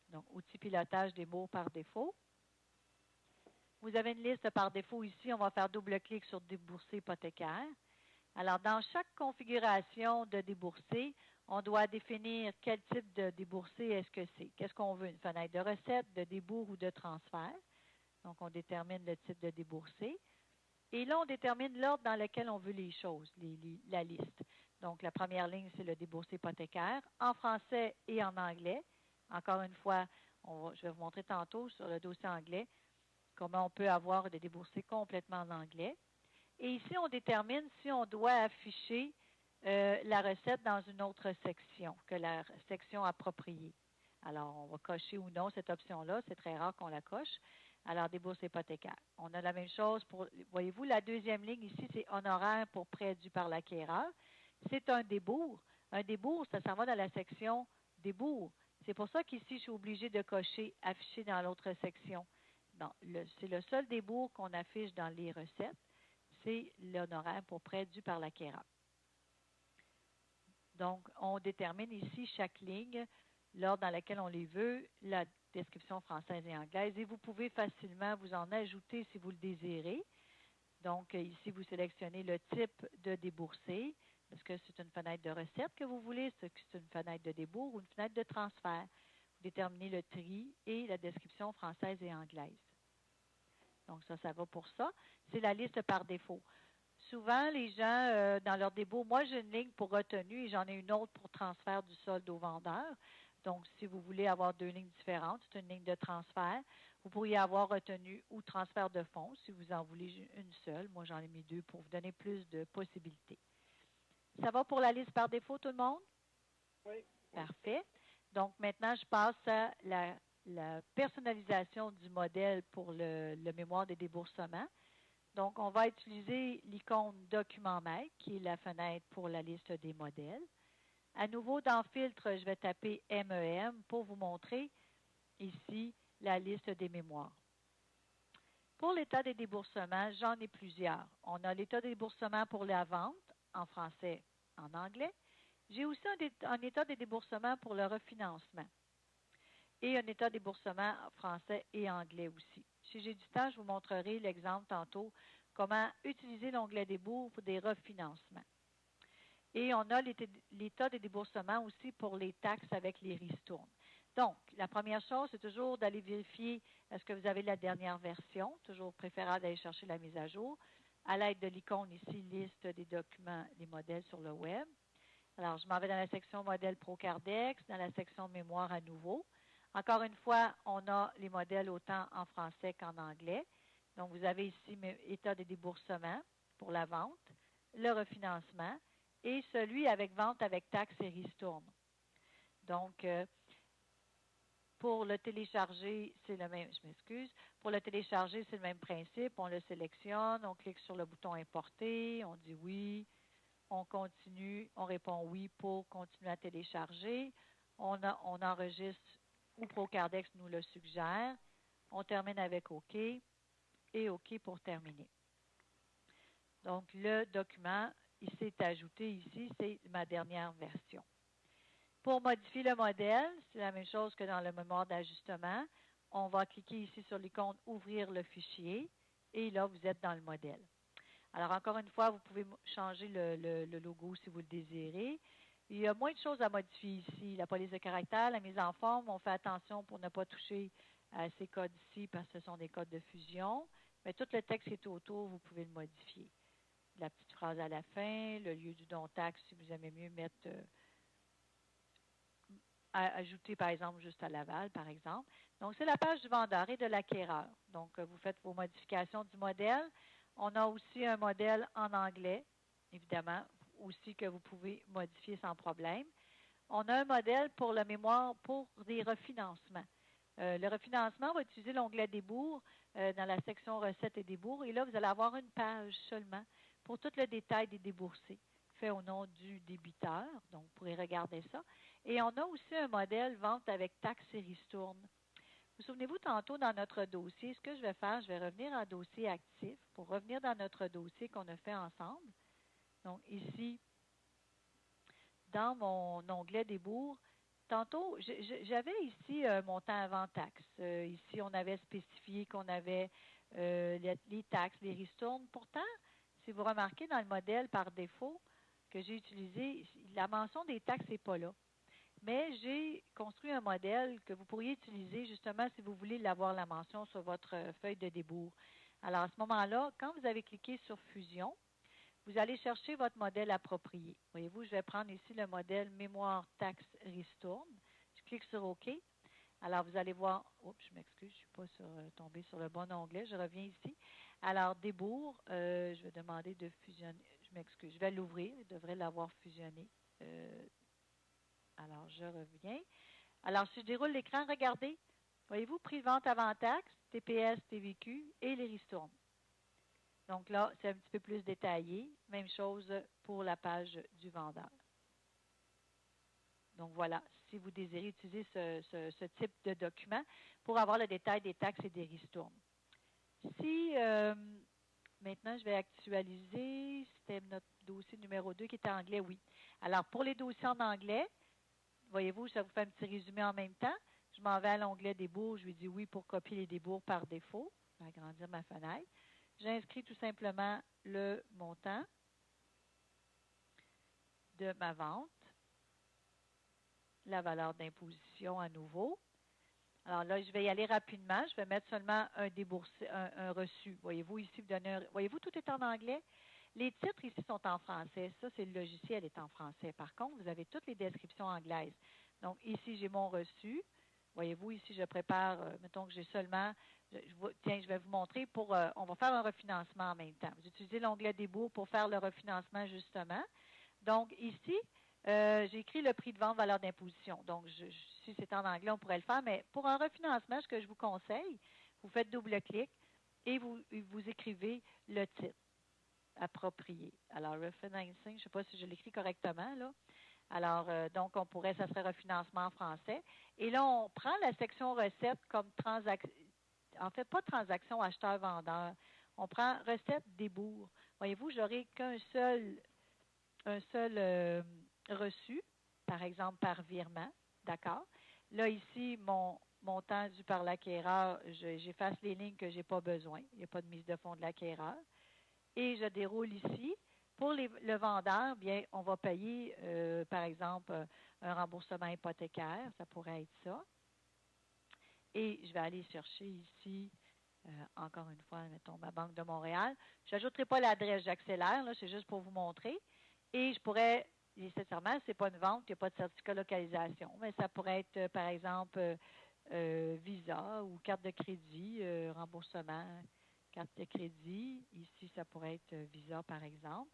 Donc, Outils, Pilotage, Débours par défaut. Vous avez une liste par défaut ici. On va faire double-clic sur Débourser hypothécaire. Alors, dans chaque configuration de déboursé, on doit définir quel type de déboursé est-ce que c'est. Qu'est-ce qu'on veut? Une fenêtre de recette, de débours ou de transfert. Donc, on détermine le type de déboursé. Et là, on détermine l'ordre dans lequel on veut les choses, la liste. Donc, la première ligne, c'est le déboursé hypothécaire, en français et en anglais. Encore une fois, je vais vous montrer tantôt sur le dossier anglais comment on peut avoir des déboursés complètement en anglais. Et ici, on détermine si on doit afficher la recette dans une autre section que la section appropriée. Alors, on va cocher ou non cette option-là. C'est très rare qu'on la coche. Alors, débourse hypothécaire. On a la même chose pour, voyez-vous, la deuxième ligne ici, c'est honoraire pour prêt dû par l'acquéreur. C'est un débours. Un débours, ça s'en va dans la section débours. C'est pour ça qu'ici, je suis obligée de cocher afficher dans l'autre section. C'est le seul débours qu'on affiche dans les recettes. C'est l'honoraire pour prêt dû par l'acquéreur. Donc, on détermine ici chaque ligne, l'ordre dans lequel on les veut, la description française et anglaise, et vous pouvez facilement vous en ajouter si vous le désirez. Donc, ici, vous sélectionnez le type de déboursé. Est-ce que c'est une fenêtre de recette que vous voulez? Est-ce que c'est une fenêtre de débours ou une fenêtre de transfert? Vous déterminez le tri et la description française et anglaise. Donc, ça va pour ça. C'est la liste par défaut. Souvent, les gens, dans leur débours, moi, j'ai une ligne pour retenue et j'en ai une autre pour transfert du solde au vendeur. Donc, si vous voulez avoir deux lignes différentes, c'est une ligne de transfert. Vous pourriez avoir retenue ou transfert de fonds si vous en voulez une seule. Moi, j'en ai mis deux pour vous donner plus de possibilités. Ça va pour la liste par défaut, tout le monde? Oui. Parfait. Donc, maintenant, je passe à la personnalisation du modèle pour le mémoire des déboursements. Donc, on va utiliser l'icône Document Maître, qui est la fenêtre pour la liste des modèles. À nouveau, dans Filtre, je vais taper MEM pour vous montrer ici la liste des mémoires. Pour l'état des déboursements, j'en ai plusieurs. On a l'état des déboursements pour la vente, en français, en anglais. J'ai aussi un état des déboursements pour le refinancement et un état de déboursement français et anglais aussi. Si j'ai du temps, je vous montrerai l'exemple tantôt, comment utiliser l'onglet débours pour des refinancements. Et on a l'état des déboursements aussi pour les taxes avec les ristournes. Donc, la première chose, c'est toujours d'aller vérifier est-ce que vous avez la dernière version, toujours préférable d'aller chercher la mise à jour, à l'aide de l'icône ici, liste des documents, des modèles sur le web. Alors, je m'en vais dans la section modèle Procardex, dans la section mémoire à nouveau. Encore une fois, on a les modèles autant en français qu'en anglais. Donc, vous avez ici état des déboursements pour la vente, le refinancement et celui avec vente avec taxes et ristournes. Donc, pour le télécharger, c'est le même, je m'excuse. Pour le télécharger, c'est le même principe. On le sélectionne, on clique sur le bouton Importer, on dit oui, on continue, on répond oui pour continuer à télécharger. On enregistre ou Procardex nous le suggère. On termine avec OK et OK pour terminer. Donc, le document, il s'est ajouté ici, c'est ma dernière version. Pour modifier le modèle, c'est la même chose que dans le mémoire d'ajustement. on va cliquer ici sur l'icône « Ouvrir le fichier » et là, vous êtes dans le modèle. Alors, encore une fois, vous pouvez changer le logo si vous le désirez. Il y a moins de choses à modifier ici. La police de caractère, la mise en forme, on fait attention pour ne pas toucher à ces codes ici parce que ce sont des codes de fusion. Mais tout le texte qui est autour, vous pouvez le modifier. La petite phrase à la fin, le lieu du don taxe, si vous aimez mieux mettre, ajouter par exemple juste à Laval, par exemple. Donc, c'est la page du vendeur et de l'acquéreur. Donc, vous faites vos modifications du modèle. On a aussi un modèle en anglais, évidemment, aussi que vous pouvez modifier sans problème. On a un modèle pour la mémoire pour des refinancements. Le refinancement, on va utiliser l'onglet débours dans la section recettes et débours. Et là, vous allez avoir une page seulement pour tout le détail des déboursés, fait au nom du débiteur. Donc, vous pourrez regarder ça. Et on a aussi un modèle vente avec taxes et ristournes. Vous souvenez-vous, tantôt dans notre dossier, ce que je vais faire, je vais revenir en dossier actif pour revenir dans notre dossier qu'on a fait ensemble. Donc, ici, dans mon onglet débours, tantôt, j'avais ici un montant avant taxe. Ici, on avait spécifié qu'on avait les taxes, les ristournes. Pourtant, si vous remarquez dans le modèle par défaut que j'ai utilisé, la mention des taxes n'est pas là. Mais j'ai construit un modèle que vous pourriez utiliser justement si vous voulez avoir la mention sur votre feuille de débours. Alors, à ce moment-là, quand vous avez cliqué sur Fusion, vous allez chercher votre modèle approprié. Voyez-vous, je vais prendre ici le modèle Mémoire Taxe Ristourne. Je clique sur OK. Alors, vous allez voir, oups, je m'excuse, je ne suis pas tombée sur le bon onglet. Je reviens ici. Alors, débours, je vais demander de fusionner. Je m'excuse, je vais l'ouvrir. Il devrait l'avoir fusionné. Alors, je reviens. Alors, si je déroule l'écran, regardez. Voyez-vous, prix de vente avant taxe, TPS, TVQ et les ristournes. Donc là, c'est un petit peu plus détaillé. Même chose pour la page du vendeur. Donc voilà, si vous désirez utiliser ce type de document pour avoir le détail des taxes et des ristournes. Si, maintenant, je vais actualiser, c'était notre dossier numéro 2 qui était en anglais, oui. Alors, pour les dossiers en anglais, voyez-vous, ça vous fait un petit résumé en même temps. Je m'en vais à l'onglet débours. Je lui dis oui pour copier les débours par défaut. Je vais agrandir ma fenêtre. J'inscris tout simplement le montant de ma vente, la valeur d'imposition à nouveau. Alors là, je vais y aller rapidement. Je vais mettre seulement un déboursé, un reçu. Voyez-vous, ici, voyez-vous, tout est en anglais. Les titres ici sont en français. Ça, c'est le logiciel est en français. Par contre, vous avez toutes les descriptions anglaises. Donc, ici, j'ai mon reçu. Voyez-vous, ici, je prépare, mettons que j'ai seulement, tiens, je vais vous montrer on va faire un refinancement en même temps. Vous utilisez l'onglet débours pour faire le refinancement, justement. Donc, ici, j'ai écrit le prix de vente, valeur d'imposition. Donc, si c'est en anglais, on pourrait le faire, mais pour un refinancement, ce que je vous conseille, vous faites double-clic et vous écrivez le titre approprié. Alors, refinancing, je ne sais pas si je l'écris correctement, là. Alors, donc, ça serait refinancement en français. Et là, on prend la section recettes comme transaction, en fait, pas transaction acheteur-vendeur. On prend recette débours. Voyez-vous, j'aurai qu'un seul reçu, par exemple par virement, d'accord? Là, ici, mon montant dû par l'acquéreur, j'efface les lignes que je n'ai pas besoin. Il n'y a pas de mise de fonds de l'acquéreur. Et je déroule ici. Pour le vendeur, bien, on va payer, par exemple, un remboursement hypothécaire. Ça pourrait être ça. Et je vais aller chercher ici, encore une fois, mettons, ma Banque de Montréal. Je n'ajouterai pas l'adresse, j'accélère, là, c'est juste pour vous montrer. Et je pourrais, nécessairement, ce n'est pas une vente, il n'y a pas de certificat de localisation, mais ça pourrait être, par exemple, Visa ou carte de crédit, remboursement, carte de crédit. Ici, ça pourrait être Visa, par exemple.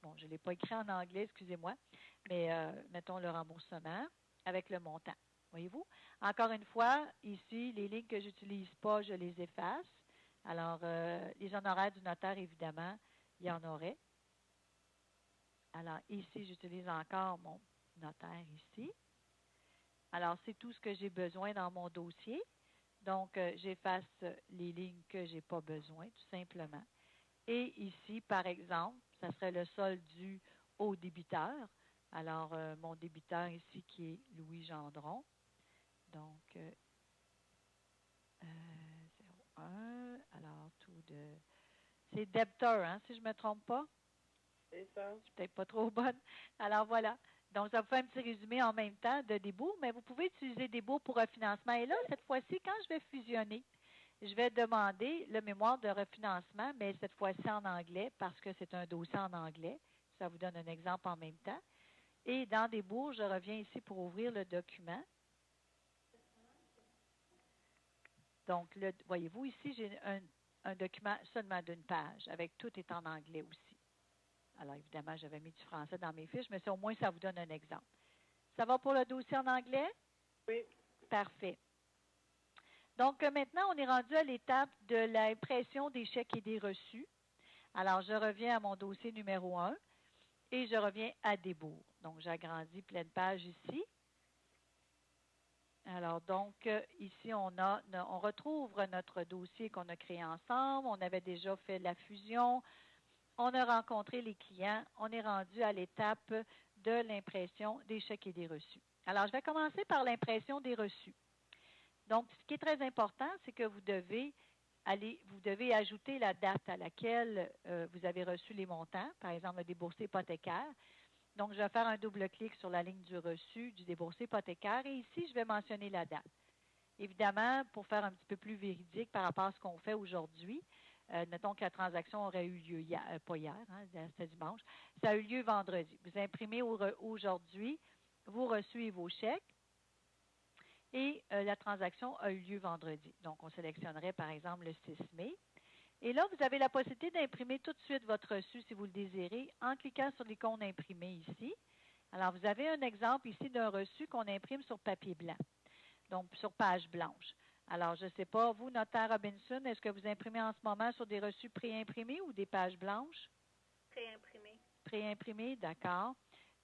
Bon, je ne l'ai pas écrit en anglais, excusez-moi, mais mettons le remboursement avec le montant. Voyez-vous? Encore une fois, ici, les lignes que je n'utilise pas, je les efface. Alors, les honoraires du notaire, évidemment, il y en aurait. Alors, ici, j'utilise encore mon notaire ici. Alors, c'est tout ce que j'ai besoin dans mon dossier. Donc, j'efface les lignes que je n'ai pas besoin, tout simplement. Et ici, par exemple, ça serait le solde dû au débiteur. Alors, mon débiteur ici qui est Louis Gendron. Donc, 01, alors tout de... C'est debtor, hein, si je ne me trompe pas? C'est ça. Je suis peut-être pas trop bonne. Alors voilà. Donc, ça vous fait un petit résumé en même temps de débours, mais vous pouvez utiliser débours pour refinancement. Et là, cette fois-ci, quand je vais fusionner, je vais demander le mémoire de refinancement, mais cette fois-ci en anglais, parce que c'est un dossier en anglais. Ça vous donne un exemple en même temps. Et dans débours, je reviens ici pour ouvrir le document. Donc, voyez-vous, ici, j'ai un document seulement d'une page, avec tout est en anglais aussi. Alors, évidemment, j'avais mis du français dans mes fiches, mais au moins, ça vous donne un exemple. Ça va pour le dossier en anglais? Oui. Parfait. Donc, maintenant, on est rendu à l'étape de l'impression des chèques et des reçus. Alors, je reviens à mon dossier numéro 1 et je reviens à débours. Donc, j'agrandis pleine page ici. Alors, donc, ici, on retrouve notre dossier qu'on a créé ensemble. On avait déjà fait la fusion. On a rencontré les clients. On est rendu à l'étape de l'impression des chèques et des reçus. Alors, je vais commencer par l'impression des reçus. Donc, ce qui est très important, c'est que vous devez ajouter la date à laquelle vous avez reçu les montants, par exemple le déboursé hypothécaire. Donc, je vais faire un double-clic sur la ligne du reçu du déboursé hypothécaire et ici, je vais mentionner la date. Évidemment, pour faire un petit peu plus véridique par rapport à ce qu'on fait aujourd'hui, notons que la transaction aurait eu lieu hier, pas hier, hein, c'était dimanche, ça a eu lieu vendredi. Vous imprimez aujourd'hui vos reçus et vos chèques et la transaction a eu lieu vendredi. Donc, on sélectionnerait par exemple le 6 mai. Et là, vous avez la possibilité d'imprimer tout de suite votre reçu si vous le désirez en cliquant sur l'icône imprimée ici. Alors, vous avez un exemple ici d'un reçu qu'on imprime sur papier blanc, donc sur page blanche. Alors, je ne sais pas, vous, notaire Robinson, est-ce que vous imprimez en ce moment sur des reçus préimprimés ou des pages blanches? Préimprimés. Préimprimés, d'accord.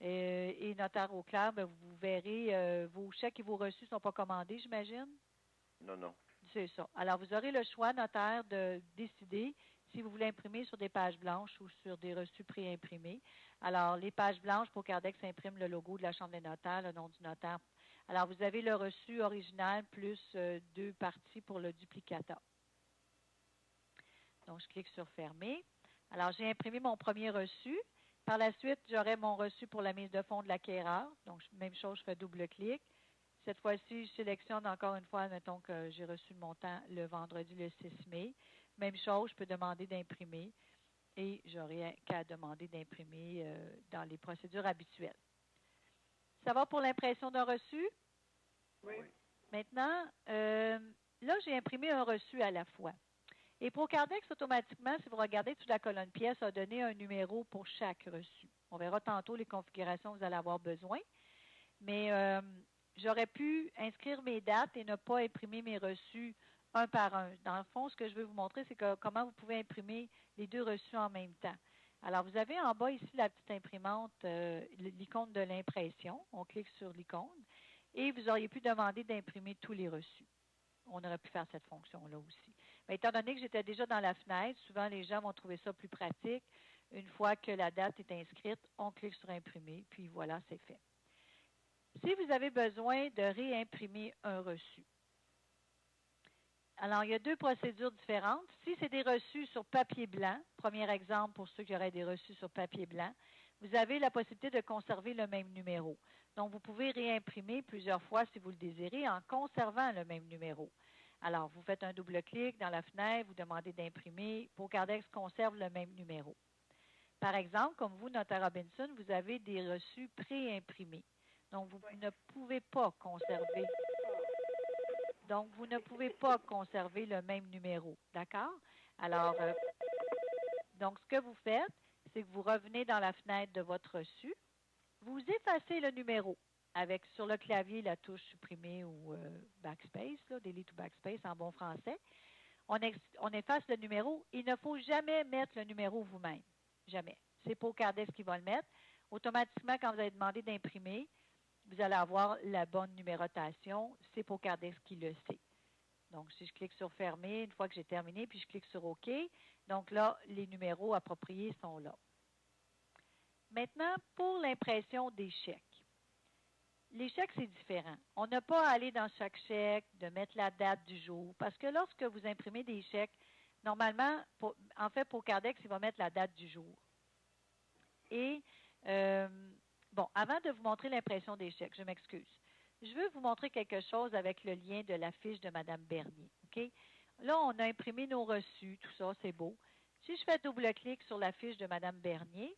Et notaire Auclair, vous verrez, vos chèques et vos reçus ne sont pas commandés, j'imagine? Non, non. C'est ça. Alors, vous aurez le choix, notaire, de décider si vous voulez imprimer sur des pages blanches ou sur des reçus préimprimés. Alors, les pages blanches, pour Cardex imprime le logo de la Chambre des notaires, le nom du notaire. Alors, vous avez le reçu original plus 2 parties pour le duplicata. Donc, je clique sur Fermer. Alors, j'ai imprimé mon premier reçu. Par la suite, j'aurai mon reçu pour la mise de fonds de l'acquéreur. Donc, même chose, je fais double-clic. Cette fois-ci, je sélectionne encore une fois, mettons que j'ai reçu le montant le vendredi le 6 mai. Même chose, je peux demander d'imprimer et j'aurai qu'à demander d'imprimer dans les procédures habituelles. Ça va pour l'impression d'un reçu? Oui. Maintenant, là, j'ai imprimé un reçu à la fois. Et pour Cardex, automatiquement, si vous regardez toute la colonne pièce, a donné un numéro pour chaque reçu. On verra tantôt les configurations que vous allez avoir besoin. Mais j'aurais pu inscrire mes dates et ne pas imprimer mes reçus un par un. Dans le fond, ce que je veux vous montrer, c'est comment vous pouvez imprimer les deux reçus en même temps. Alors, vous avez en bas ici la petite imprimante, l'icône de l'impression. On clique sur l'icône et vous auriez pu demander d'imprimer tous les reçus. On aurait pu faire cette fonction-là aussi. Mais étant donné que j'étais déjà dans la fenêtre, souvent les gens vont trouver ça plus pratique. Une fois que la date est inscrite, on clique sur imprimer, puis voilà, c'est fait. Si vous avez besoin de réimprimer un reçu, alors il y a deux procédures différentes. Si c'est des reçus sur papier blanc, premier exemple pour ceux qui auraient des reçus sur papier blanc, vous avez la possibilité de conserver le même numéro. Donc, vous pouvez réimprimer plusieurs fois si vous le désirez en conservant le même numéro. Alors, vous faites un double-clic dans la fenêtre, vous demandez d'imprimer. Pour Cardex conserve le même numéro. Par exemple, comme vous, notaire Robinson, vous avez des reçus préimprimés. Donc, vous ne pouvez pas conserver. Donc, vous ne pouvez pas conserver le même numéro. D'accord? Alors, donc, ce que vous faites, c'est que vous revenez dans la fenêtre de votre reçu. Vous effacez le numéro avec sur le clavier la touche supprimer ou backspace, là, delete ou backspace en bon français. On efface le numéro. Il ne faut jamais mettre le numéro vous-même. Jamais. C'est pour Cardex qui va le mettre. Automatiquement, quand vous allez demander d'imprimer, vous allez avoir la bonne numérotation. C'est pour Cardex qui le sait. Donc, si je clique sur Fermer, une fois que j'ai terminé, puis je clique sur OK, donc là, les numéros appropriés sont là. Maintenant, pour l'impression des chèques. les chèques, c'est différent. On n'a pas à aller dans chaque chèque, de mettre la date du jour, parce que lorsque vous imprimez des chèques, normalement, pour Cardex, il va mettre la date du jour. Et, avant de vous montrer l'impression des chèques, je m'excuse. Je veux vous montrer quelque chose avec le lien de la fiche de Mme Bernier. OK? Là, on a imprimé nos reçus, tout ça, c'est beau. Si je fais double-clic sur la fiche de Mme Bernier,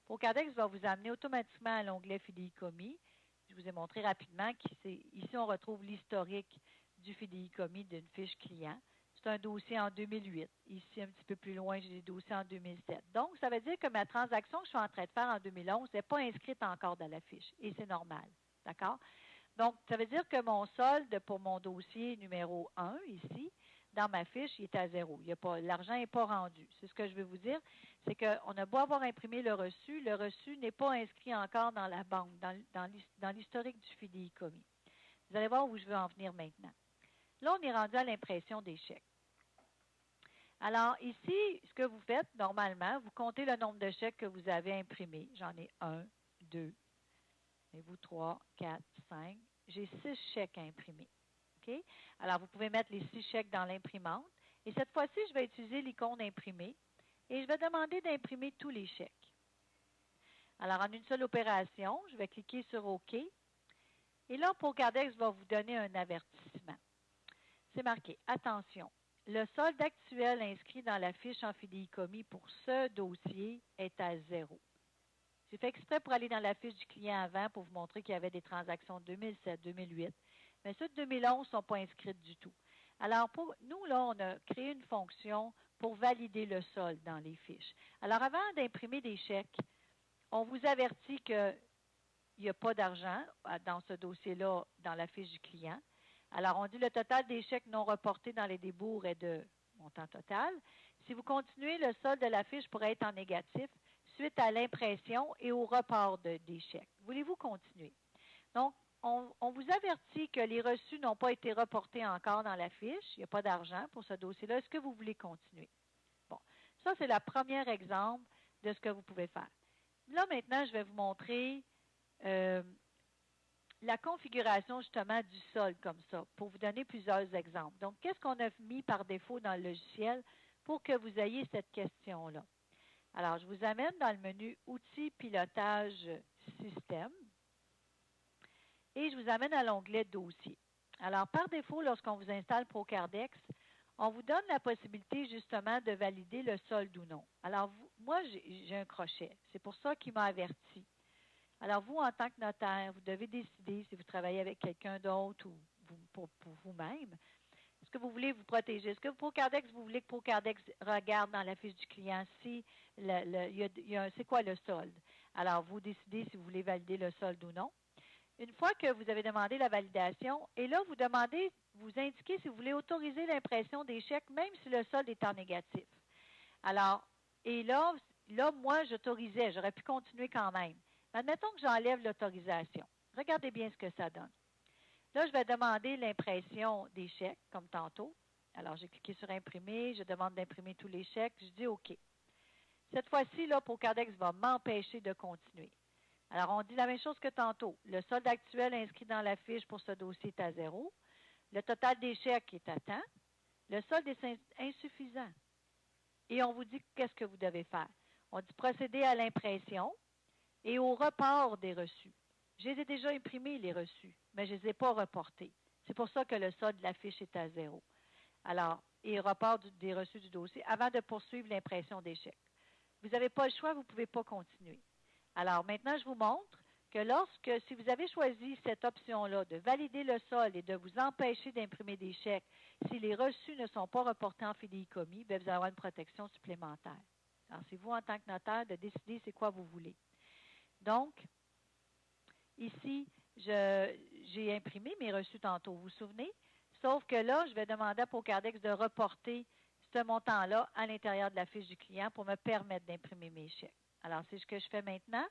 Procardex va vous amener automatiquement à l'onglet Fidéicommis. Je vous ai montré rapidement qu'ici, on retrouve l'historique du fidéicommis d'une fiche client. C'est un dossier en 2008. Ici, un petit peu plus loin, j'ai des dossiers en 2007. Donc, ça veut dire que ma transaction que je suis en train de faire en 2011 n'est pas inscrite encore dans la fiche. Et c'est normal. D'accord? Donc, ça veut dire que mon solde pour mon dossier numéro 1, ici, dans ma fiche, il est à 0. L'argent n'est pas rendu. C'est ce que je veux vous dire. C'est qu'on a beau avoir imprimé le reçu n'est pas inscrit encore dans la banque, dans l'historique du fidéicommis. Vous allez voir où je veux en venir maintenant. Là, on est rendu à l'impression des chèques. Alors, ici, ce que vous faites, normalement, vous comptez le nombre de chèques que vous avez imprimés. J'en ai 1, 2, et vous 3, 4, 5. J'ai 6 chèques à imprimer. OK? Alors, vous pouvez mettre les 6 chèques dans l'imprimante. Et cette fois-ci, je vais utiliser l'icône imprimer et je vais demander d'imprimer tous les chèques. Alors, en une seule opération, je vais cliquer sur OK. Et là, Procardex va vous donner un avertissement. C'est marqué « Attention, le solde actuel inscrit dans la fiche en fidéicommis pour ce dossier est à 0. » J'ai fait exprès pour aller dans la fiche du client avant pour vous montrer qu'il y avait des transactions 2007, 2008. Mais ceux de 2011 ne sont pas inscrites du tout. Alors, nous, là, on a créé une fonction pour valider le solde dans les fiches. Alors, avant d'imprimer des chèques, on vous avertit qu'il n'y a pas d'argent dans ce dossier-là dans la fiche du client. Alors, on dit le total des chèques non reportés dans les débours est de montant total. Si vous continuez, le solde de la fiche pourrait être en négatif suite à l'impression et au report des chèques. Voulez-vous continuer? Donc, on vous avertit que les reçus n'ont pas été reportés encore dans la fiche. Il n'y a pas d'argent pour ce dossier-là. Est-ce que vous voulez continuer? Bon, ça, c'est le premier exemple de ce que vous pouvez faire. Là, maintenant, je vais vous montrer la configuration, justement, du solde comme ça, pour vous donner plusieurs exemples. Donc, qu'est-ce qu'on a mis par défaut dans le logiciel pour que vous ayez cette question-là? Alors, je vous amène dans le menu « Outils, pilotage, système ». Et je vous amène à l'onglet « Dossier ». Alors, par défaut, lorsqu'on vous installe Procardex, on vous donne la possibilité, justement, de valider le solde ou non. Alors, moi, j'ai un crochet. C'est pour ça qu'il m'a averti. Alors, vous, en tant que notaire, vous devez décider si vous travaillez avec quelqu'un d'autre ou pour vous-même. Est-ce que vous voulez vous protéger? Est-ce que Procardex, vous voulez que Procardex regarde dans la fiche du client si c'est quoi le solde? Alors, vous décidez si vous voulez valider le solde ou non. Une fois que vous avez demandé la validation, et là, vous indiquez si vous voulez autoriser l'impression des chèques, même si le solde est en négatif. Alors, et là moi, j'autorisais, j'aurais pu continuer quand même. Mais admettons que j'enlève l'autorisation. Regardez bien ce que ça donne. Là, je vais demander l'impression des chèques, comme tantôt. Alors, j'ai cliqué sur « Imprimer », je demande d'imprimer tous les chèques, je dis « OK ». Cette fois-ci, là, Procardex va m'empêcher de continuer. Alors, on dit la même chose que tantôt. Le solde actuel inscrit dans la fiche pour ce dossier est à 0. Le total des chèques est à temps. Le solde est insuffisant. Et on vous dit qu'est-ce que vous devez faire. On dit procéder à l'impression et au report des reçus. Je les ai déjà imprimés, les reçus, mais je ne les ai pas reportés. C'est pour ça que le solde de la fiche est à 0. Alors, et report des reçus du dossier avant de poursuivre l'impression des chèques. Vous n'avez pas le choix, vous ne pouvez pas continuer. Alors, maintenant, je vous montre que si vous avez choisi cette option-là de valider le solde et de vous empêcher d'imprimer des chèques, si les reçus ne sont pas reportés en fidéicommis, bien, vous allez avoir une protection supplémentaire. Alors, c'est vous, en tant que notaire, de décider c'est quoi vous voulez. Donc, ici, j'ai imprimé mes reçus tantôt, vous vous souvenez? Sauf que là, je vais demander à Procardex de reporter ce montant-là à l'intérieur de la fiche du client pour me permettre d'imprimer mes chèques. Alors, c'est ce que je fais maintenant.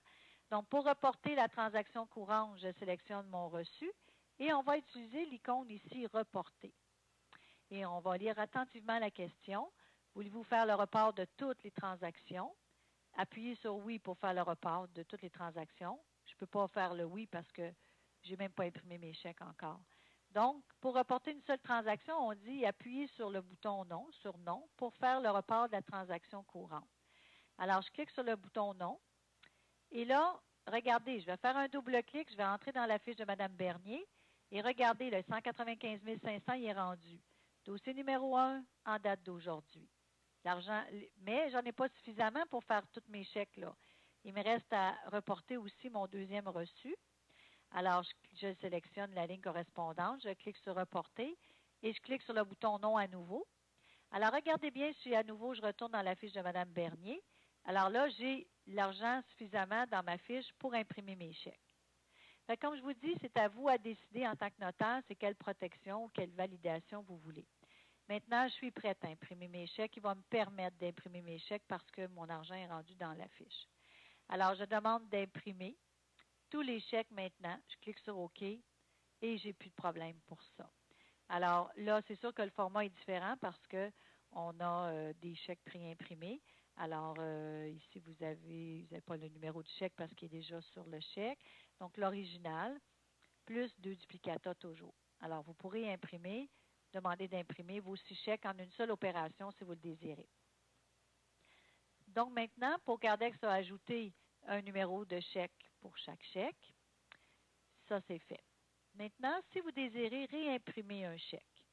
Donc, pour reporter la transaction courante, je sélectionne mon reçu et on va utiliser l'icône ici « Reporter ». Et on va lire attentivement la question. Voulez-vous faire le report de toutes les transactions? Appuyez sur « Oui » pour faire le report de toutes les transactions. Je ne peux pas faire le « Oui » parce que Je n'ai même pas imprimé mes chèques encore. Donc, pour reporter une seule transaction, on dit appuyer sur le bouton non, sur non, pour faire le report de la transaction courante. Alors, je clique sur le bouton non. Et là, regardez, je vais faire un double clic, je vais entrer dans la fiche de Mme Bernier. Et regardez, le 195 500, il est rendu. Dossier numéro 1 en date d'aujourd'hui. L'argent, mais j'en ai pas suffisamment pour faire tous mes chèques là. Il me reste à reporter aussi mon deuxième reçu. Alors, je sélectionne la ligne correspondante, je clique sur reporter et je clique sur le bouton non à nouveau. Alors, regardez bien si à nouveau je retourne dans la fiche de Mme Bernier. Alors là, j'ai l'argent suffisamment dans ma fiche pour imprimer mes chèques. Fait, comme je vous dis, c'est à vous à décider en tant que notaire, c'est quelle protection ou quelle validation vous voulez. Maintenant, je suis prête à imprimer mes chèques. Il va me permettre d'imprimer mes chèques parce que mon argent est rendu dans la fiche. Alors, je demande d'imprimer tous les chèques maintenant. Je clique sur OK et j'ai plus de problème pour ça. Alors là, c'est sûr que le format est différent parce qu'on a des chèques préimprimés. Alors, ici, vous n'avez pas le numéro du chèque parce qu'il est déjà sur le chèque. Donc, l'original, plus 2 duplicata toujours. Alors, vous pourrez imprimer, demander d'imprimer vos 6 chèques en une seule opération si vous le désirez. Donc, maintenant, Pokerdex a ajouté un numéro de chèque pour chaque chèque. Ça, c'est fait. Maintenant, si vous désirez réimprimer un chèque,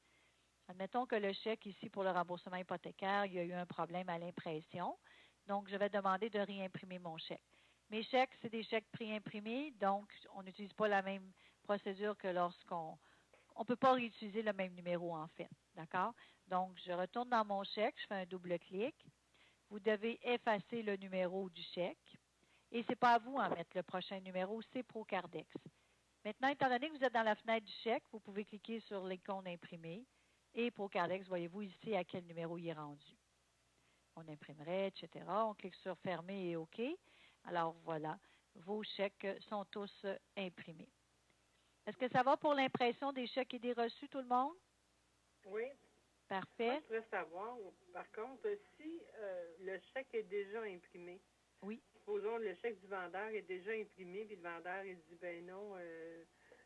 admettons que le chèque ici pour le remboursement hypothécaire, il y a eu un problème à l'impression. Donc, je vais demander de réimprimer mon chèque. Mes chèques, c'est des chèques préimprimés, donc on n'utilise pas la même procédure que lorsqu'on ne peut pas réutiliser le même numéro en fait. D'accord? Donc, je retourne dans mon chèque, je fais un double clic. Vous devez effacer le numéro du chèque. Et ce n'est pas à vous à mettre le prochain numéro, c'est Procardex. Maintenant, étant donné que vous êtes dans la fenêtre du chèque, vous pouvez cliquer sur l'icône imprimée. Et Procardex, voyez-vous ici à quel numéro il est rendu. On imprimerait, etc. On clique sur Fermer et OK. Alors voilà, vos chèques sont tous imprimés. Est-ce que ça va pour l'impression des chèques et des reçus, tout le monde? Oui. Parfait. Moi, je voudrais savoir, par contre, si le chèque est déjà imprimé. Oui. Supposons le chèque du vendeur est déjà imprimé, puis le vendeur, il dit, ben non,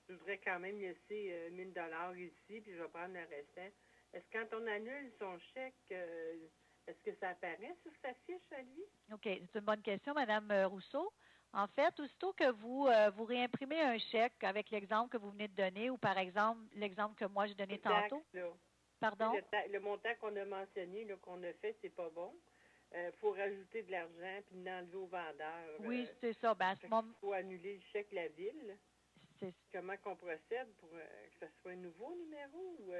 je voudrais quand même laisser 1 000 $ ici, puis je vais prendre le restant. Est-ce que quand on annule son chèque, est-ce que ça apparaît sur sa fiche à lui? OK, c'est une bonne question, Mme Rousseau. En fait, aussitôt que vous réimprimez un chèque avec l'exemple que vous venez de donner, ou par exemple, l'exemple que moi j'ai donné tantôt. Là. Pardon? Le montant qu'on a mentionné, là, qu'on a fait, c'est pas bon. Faut rajouter de l'argent puis l'enlever au vendeur. Oui, c'est ça. Ben, il faut annuler le chèque la ville. Comment qu'on procède pour que ce soit un nouveau numéro? Ou,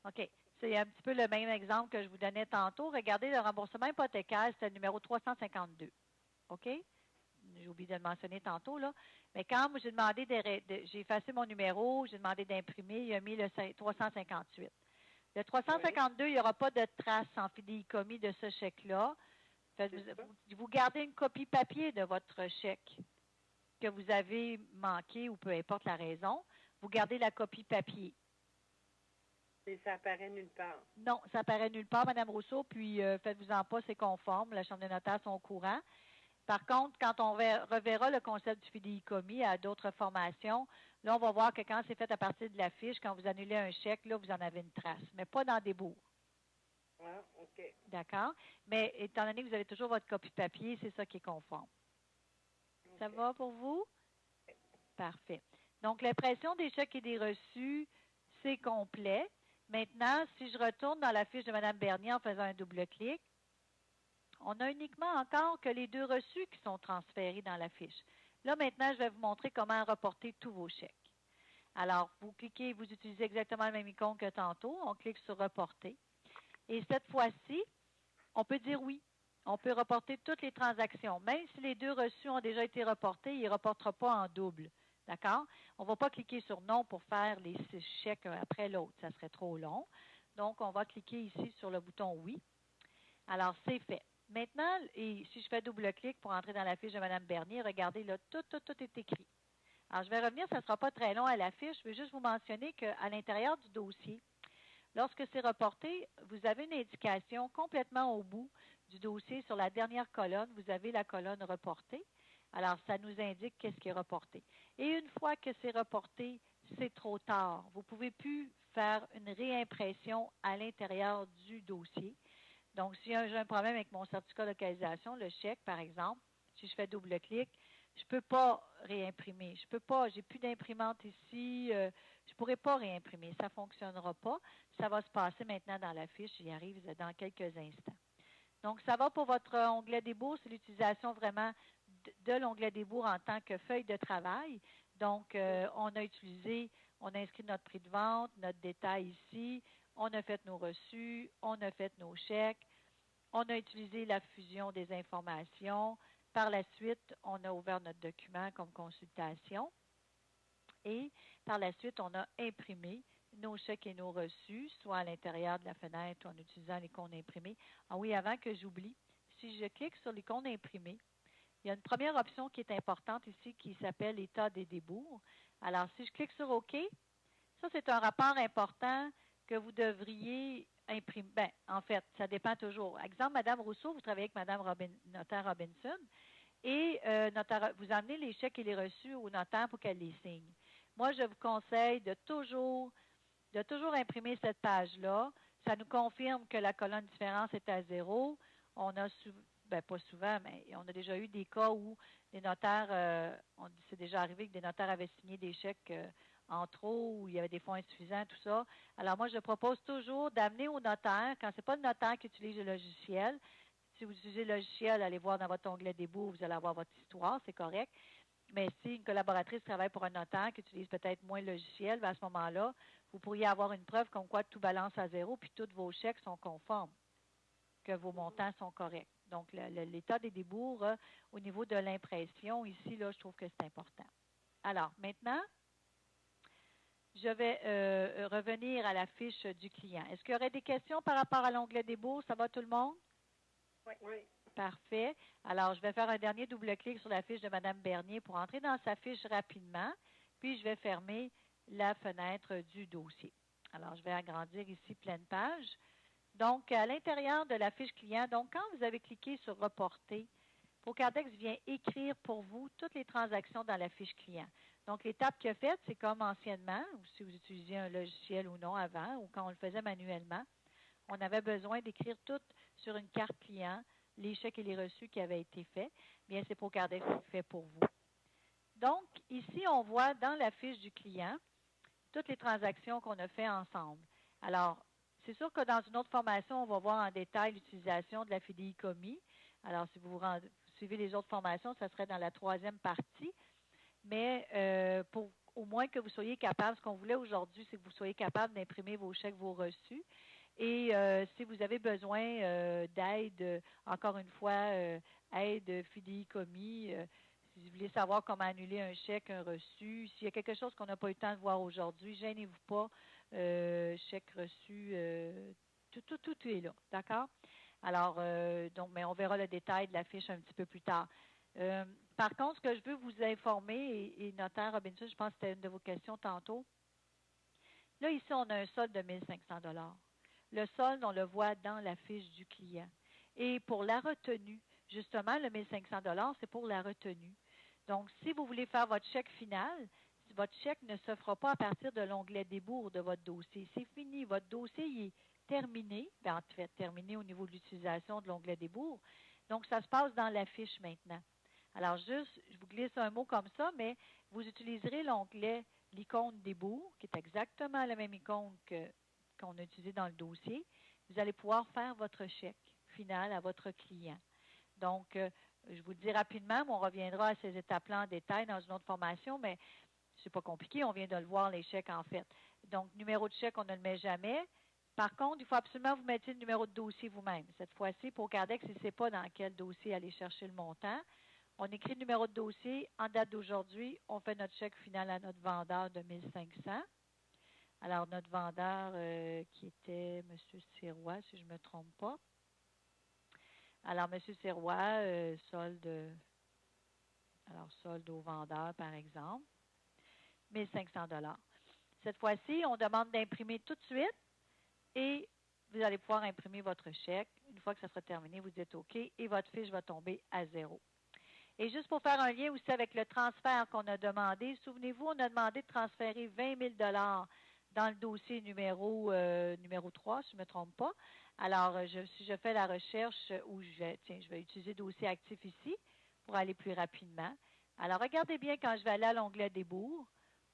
OK. C'est un petit peu le même exemple que je vous donnais tantôt. Regardez, le remboursement hypothécaire, c'est le numéro 352. OK? J'ai oublié de le mentionner tantôt, là. Mais quand j'ai demandé j'ai effacé mon numéro, j'ai demandé d'imprimer, il a mis le 358. Le 352, il n'y aura pas de trace en fidéicommis de ce chèque-là. Vous gardez une copie papier de votre chèque que vous avez manqué ou peu importe la raison. Vous gardez la copie papier. Et ça apparaît nulle part. Non, ça apparaît nulle part, Mme Rousseau, puis faites-vous-en pas, c'est conforme. La Chambre des notaires sont au courant. Par contre, quand on reverra le concept du fidéicommis à d'autres formations, là, on va voir que quand c'est fait à partir de la fiche, quand vous annulez un chèque, là, vous en avez une trace, mais pas dans des bourgs. Ah, OK. D'accord? Mais étant donné que vous avez toujours votre copie papier, c'est ça qui est conforme. Okay. Ça va pour vous? Okay. Parfait. Donc, l'impression des chèques et des reçus, c'est complet. Maintenant, si je retourne dans la fiche de Mme Bernier en faisant un double clic, on a uniquement encore que les 2 reçus qui sont transférés dans la fiche. Là, maintenant, je vais vous montrer comment reporter tous vos chèques. Alors, vous cliquez, vous utilisez exactement le même icône que tantôt. On clique sur « Reporter ». Et cette fois-ci, on peut dire oui. On peut reporter toutes les transactions. Même si les 2 reçus ont déjà été reportés, il ne reportera pas en double. D'accord? On ne va pas cliquer sur « Non » pour faire les 6 chèques un après l'autre. Ça serait trop long. Donc, on va cliquer ici sur le bouton « Oui ». Alors, c'est fait. Maintenant, et si je fais double clic pour entrer dans la fiche de Mme Bernier, regardez, là, tout est écrit. Alors, je vais revenir, ça ne sera pas très long à la fiche. Je vais juste vous mentionner qu'à l'intérieur du dossier, lorsque c'est reporté, vous avez une indication complètement au bout du dossier sur la dernière colonne. Vous avez la colonne reportée. Alors, ça nous indique qu'est-ce qui est reporté. Et une fois que c'est reporté, c'est trop tard. Vous ne pouvez plus faire une réimpression à l'intérieur du dossier. Donc, si j'ai un problème avec mon certificat de localisation, le chèque, par exemple, si je fais double-clic, je ne peux pas réimprimer. Je peux pas, j'ai plus d'imprimante ici, je ne pourrai pas réimprimer. Ça ne fonctionnera pas. Ça va se passer maintenant dans la fiche. J'y arrive dans quelques instants. Donc, ça va pour votre onglet débours. C'est l'utilisation vraiment de l'onglet débours en tant que feuille de travail. Donc, on a inscrit notre prix de vente, notre détail ici. On a fait nos reçus, on a fait nos chèques. On a utilisé la fusion des informations. Par la suite, on a ouvert notre document comme consultation. Et par la suite, on a imprimé nos chèques et nos reçus, soit à l'intérieur de la fenêtre ou en utilisant l'icône imprimée. Ah oui, avant que j'oublie, si je clique sur l'icône imprimée, il y a une première option qui est importante ici qui s'appelle État des débours. Alors, si je clique sur OK, ça, c'est un rapport important que vous devriez imprimer. Bien, en fait, ça dépend toujours. Exemple, Mme Rousseau, vous travaillez avec Mme notaire Robinson et vous amenez les chèques et les reçus au notaire pour qu'elle les signe. Moi, je vous conseille de toujours imprimer cette page-là. Ça nous confirme que la colonne différence est à 0. On a pas souvent, mais on a déjà eu des cas où les notaires, c'est déjà arrivé que des notaires avaient signé des chèques en trop, où il y avait des fonds insuffisants, tout ça. Alors moi, je propose toujours d'amener au notaire, quand ce n'est pas le notaire qui utilise le logiciel, si vous utilisez le logiciel, allez voir dans votre onglet débours, vous allez avoir votre histoire, c'est correct. Mais si une collaboratrice travaille pour un notaire qui utilise peut-être moins le logiciel, bien à ce moment-là, vous pourriez avoir une preuve comme quoi tout balance à 0 puis tous vos chèques sont conformes, que vos montants sont corrects. Donc, l'état des débours au niveau de l'impression, ici, là, je trouve que c'est important. Alors, maintenant, je vais revenir à la fiche du client. Est-ce qu'il y aurait des questions par rapport à l'onglet débours? Ça va tout le monde? Oui. Parfait. Alors, je vais faire un dernier double-clic sur la fiche de Mme Bernier pour entrer dans sa fiche rapidement, puis je vais fermer la fenêtre du dossier. Alors, je vais agrandir ici pleine page. Donc, à l'intérieur de la fiche client, donc quand vous avez cliqué sur « Reporter », Procardex vient écrire pour vous toutes les transactions dans la fiche client. Donc, l'étape qu'il a faite, c'est comme anciennement, ou si vous utilisiez un logiciel ou non avant, ou quand on le faisait manuellement, on avait besoin d'écrire tout sur une carte client, les chèques et les reçus qui avaient été faits. Bien, c'est Procardex qui le fait pour vous. Donc, ici, on voit dans la fiche du client toutes les transactions qu'on a faites ensemble. Alors, c'est sûr que dans une autre formation, on va voir en détail l'utilisation de la fidéicommis. Alors, si vous suivez les autres formations, ça serait dans la 3e partie. Mais pour au moins que vous soyez capable, ce qu'on voulait aujourd'hui, c'est que vous soyez capable d'imprimer vos chèques, vos reçus. Et si vous avez besoin d'aide, encore une fois, aide fidéicommis, si vous voulez savoir comment annuler un chèque, un reçu, s'il y a quelque chose qu'on n'a pas eu le temps de voir aujourd'hui, gênez-vous pas, chèque reçu, tout est là, d'accord? Alors, donc, mais on verra le détail de la fiche un petit peu plus tard. Par contre, ce que je veux vous informer, et notaire Robinson, je pense que c'était une de vos questions tantôt. Là, ici, on a un solde de 1 500 $. Le solde, on le voit dans la fiche du client. Et pour la retenue, justement, le 1 500 $, c'est pour la retenue. Donc, si vous voulez faire votre chèque final, votre chèque ne se fera pas à partir de l'onglet débours de votre dossier. C'est fini. Votre dossier il est terminé. Bien, en fait, terminé au niveau de l'utilisation de l'onglet débours. Donc, ça se passe dans la fiche maintenant. Alors, juste, je vous glisse un mot comme ça, mais vous utiliserez l'icône débours, qui est exactement la même icône qu'on a utilisée dans le dossier. Vous allez pouvoir faire votre chèque final à votre client. Donc, je vous le dis rapidement, mais on reviendra à ces étapes-là en détail dans une autre formation, mais c'est pas compliqué, on vient de le voir, les chèques, en fait. Donc, numéro de chèque, on ne le met jamais. Par contre, il faut absolument que vous mettiez le numéro de dossier vous-même. Cette fois-ci, pour Procardex, il ne sait pas dans quel dossier aller chercher le montant. On écrit le numéro de dossier en date d'aujourd'hui. On fait notre chèque final à notre vendeur de 1 500. Alors, notre vendeur qui était M. Sirois, si je ne me trompe pas. Alors, M. Sirois, solde au vendeur, par exemple, 1 500 $. Cette fois-ci, on demande d'imprimer tout de suite et vous allez pouvoir imprimer votre chèque. Une fois que ça sera terminé, vous dites OK et votre fiche va tomber à 0. Et juste pour faire un lien aussi avec le transfert qu'on a demandé, souvenez-vous, on a demandé de transférer 20 000 dans le dossier numéro 3, si je ne me trompe pas. Alors, si je fais la recherche où je vais utiliser dossier actif ici pour aller plus rapidement. Alors, regardez bien quand je vais aller à l'onglet débours.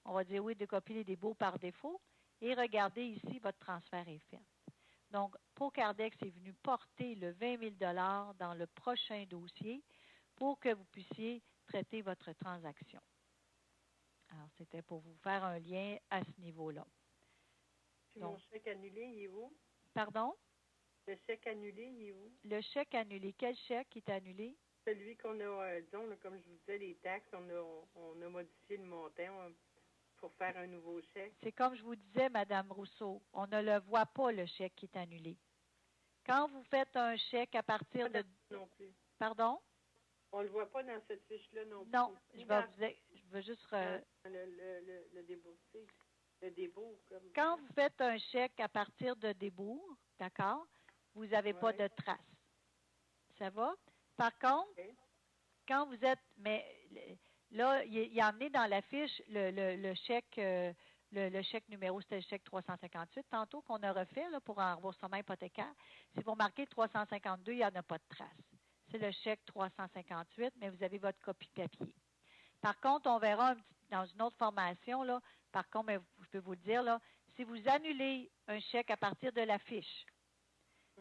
On va dire oui, de copier les débours par défaut. Et regardez ici, votre transfert est fait. Donc, Pocardex est venu porter le 20 000 dans le prochain dossier pour que vous puissiez traiter votre transaction. Alors, c'était pour vous faire un lien à ce niveau-là. Puis mon chèque annulé, il est où? Pardon? Le chèque annulé, il est où? Le chèque annulé. Quel chèque est annulé? Celui qu'on a, disons, là, comme je vous disais, les taxes, on a modifié le montant pour faire un nouveau chèque. C'est comme je vous disais, Mme Rousseau, on ne le voit pas, le chèque qui est annulé. Quand vous faites un chèque à partir de... Non plus. Pardon? On ne le voit pas dans cette fiche-là non plus. Non, je veux juste... Le déboursé. Le débours. Quand vous faites un chèque à partir de débours, d'accord, vous n'avez pas de trace. Ça va? Par contre, quand vous êtes... Mais là, il a amené dans la fiche le chèque... Le chèque numéro, c'était le chèque 358, tantôt qu'on a refait là, pour un remboursement hypothécaire. Si vous remarquez 352, il n'y en a pas de trace. C'est le chèque 358, mais vous avez votre copie papier. Par contre, on verra dans une autre formation, là, par contre, mais je peux vous le dire, là, si vous annulez un chèque à partir de la fiche,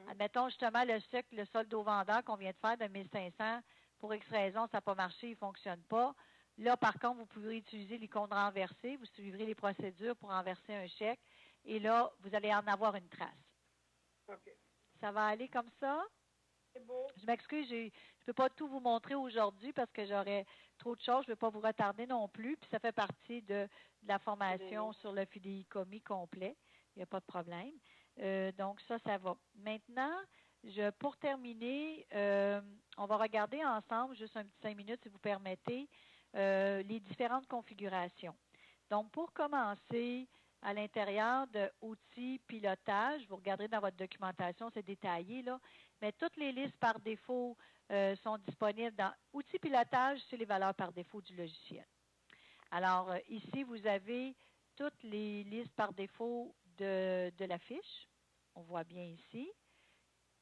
admettons justement le chèque, le solde au vendeur qu'on vient de faire de 1500, pour X raison, ça n'a pas marché, il ne fonctionne pas. Là, par contre, vous pouvez utiliser l'icône renversée, vous suivrez les procédures pour renverser un chèque, et là, vous allez en avoir une trace. OK. Ça va aller comme ça? C'est beau. Je m'excuse, je ne peux pas tout vous montrer aujourd'hui parce que j'aurais trop de choses, je ne veux pas vous retarder non plus, puis ça fait partie de la formation sur le fidéicommis complet. Il n'y a pas de problème. Donc, ça va. Maintenant, pour terminer, on va regarder ensemble, juste un petit 5 minutes si vous permettez, les différentes configurations. Donc, pour commencer, à l'intérieur de outils pilotage, vous regarderez dans votre documentation, c'est détaillé là, mais toutes les listes par défaut sont disponibles dans outils pilotage, c'est les valeurs par défaut du logiciel. Alors, ici, vous avez toutes les listes par défaut de la fiche. On voit bien ici.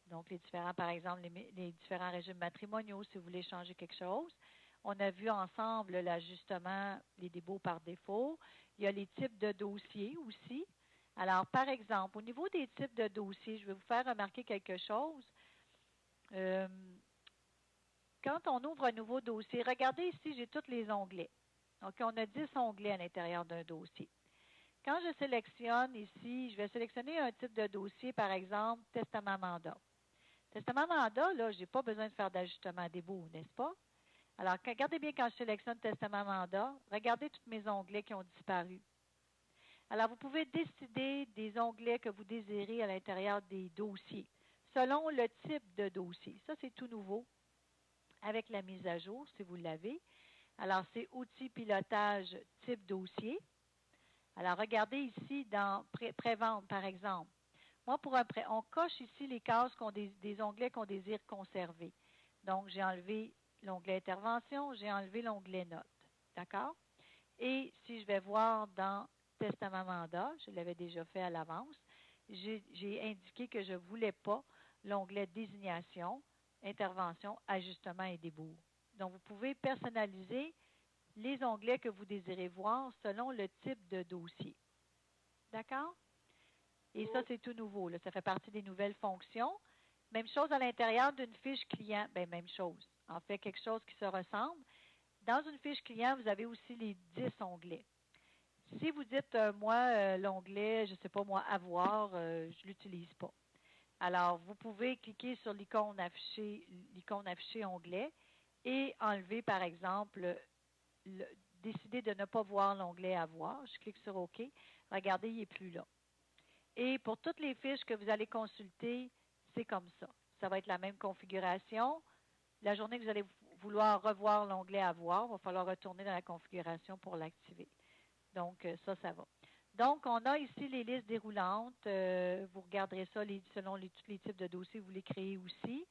Donc, les différents, par exemple, les différents régimes matrimoniaux, si vous voulez changer quelque chose. On a vu ensemble l'ajustement, les débours par défaut. Il y a les types de dossiers aussi. Alors, par exemple, au niveau des types de dossiers, je vais vous faire remarquer quelque chose. Quand on ouvre un nouveau dossier, regardez ici, j'ai tous les onglets. Donc, on a 10 onglets à l'intérieur d'un dossier. Quand je sélectionne ici, je vais sélectionner un type de dossier, par exemple, testament mandat. Testament mandat, là, je n'ai pas besoin de faire d'ajustement débours, n'est-ce pas? Alors, regardez bien quand je sélectionne testament mandat, regardez tous mes onglets qui ont disparu. Alors, vous pouvez décider des onglets que vous désirez à l'intérieur des dossiers, selon le type de dossier. Ça, c'est tout nouveau avec la mise à jour, si vous l'avez. Alors, c'est outils pilotage type dossier. Alors, regardez ici dans prévente, par exemple. Moi, pour un prêt, on coche ici les cases des onglets qu'on désire conserver. Donc, j'ai enlevé l'onglet intervention, j'ai enlevé l'onglet notes. D'accord? Et si je vais voir dans testament mandat, je l'avais déjà fait à l'avance, j'ai indiqué que je ne voulais pas l'onglet désignation, intervention, ajustement et débours. Donc, vous pouvez personnaliser les onglets que vous désirez voir selon le type de dossier. D'accord? Et ça, c'est tout nouveau. Là. Ça fait partie des nouvelles fonctions. Même chose à l'intérieur d'une fiche client. Bien, même chose. En fait, quelque chose qui se ressemble. Dans une fiche client, vous avez aussi les 10 onglets. Si vous dites, moi, l'onglet, je ne sais pas, moi, avoir, je ne l'utilise pas. Alors, vous pouvez cliquer sur l'icône afficher onglet et enlever, par exemple, décider de ne pas voir l'onglet avoir. Je clique sur OK. Regardez, il n'est plus là. Et pour toutes les fiches que vous allez consulter, c'est comme ça. Ça va être la même configuration. La journée que vous allez vouloir revoir l'onglet avoir, il va falloir retourner dans la configuration pour l'activer. Donc, ça va. Donc, on a ici les listes déroulantes. Vous regarderez ça selon tous les types de dossiers que vous voulez créer aussi.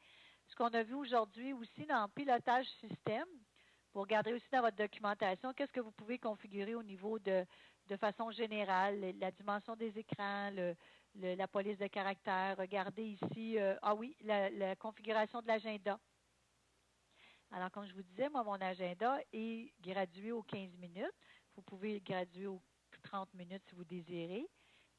Ce qu'on a vu aujourd'hui aussi dans pilotage système, Vous regardez aussi dans votre documentation qu'est-ce que vous pouvez configurer au niveau de façon générale, la dimension des écrans, la police de caractère. Regardez ici, la configuration de l'agenda. Alors, comme je vous disais, moi, mon agenda est gradué aux 15 minutes. Vous pouvez le graduer aux 30 minutes si vous désirez.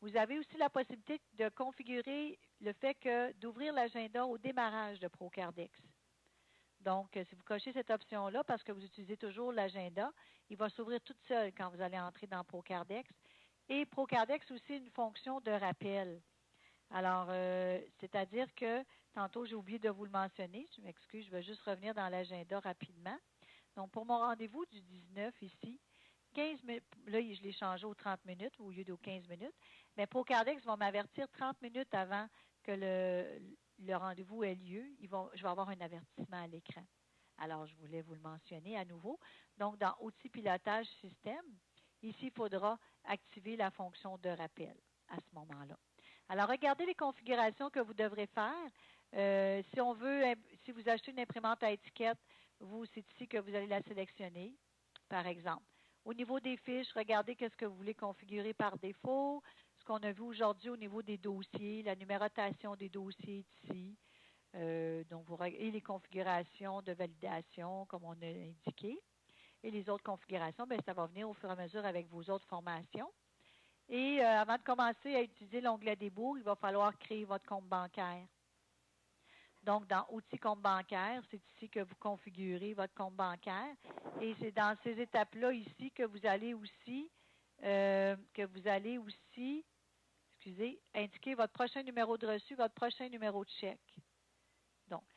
Vous avez aussi la possibilité de configurer le fait d'ouvrir l'agenda au démarrage de ProCardex. Donc, si vous cochez cette option-là, parce que vous utilisez toujours l'agenda, il va s'ouvrir tout seul quand vous allez entrer dans ProCardex. Et ProCardex aussi une fonction de rappel. Alors, c'est-à-dire que, tantôt, j'ai oublié de vous le mentionner. Je m'excuse, je vais juste revenir dans l'agenda rapidement. Donc, pour mon rendez-vous du 19 ici, 15 minutes, là, je l'ai changé aux 30 minutes au lieu de 15 minutes. Mais ProCardex va m'avertir 30 minutes avant que le rendez-vous ait lieu. Je vais avoir un avertissement à l'écran. Alors, je voulais vous le mentionner à nouveau. Donc, dans Outils pilotage système, ici, il faudra activer la fonction de rappel à ce moment-là. Alors, regardez les configurations que vous devrez faire. Si vous achetez une imprimante à étiquette, c'est ici que vous allez la sélectionner, par exemple. Au niveau des fiches, regardez qu'est-ce que vous voulez configurer par défaut. Ce qu'on a vu aujourd'hui au niveau des dossiers, la numérotation des dossiers ici. Et les configurations de validation, comme on a indiqué. Et les autres configurations, ça va venir au fur et à mesure avec vos autres formations. Et avant de commencer à utiliser l'onglet Débours, il va falloir créer votre compte bancaire. Donc, dans Outils compte bancaire, c'est ici que vous configurez votre compte bancaire. Et c'est dans ces étapes-là ici que vous allez aussi, indiquer votre prochain numéro de reçu, votre prochain numéro de chèque. Donc,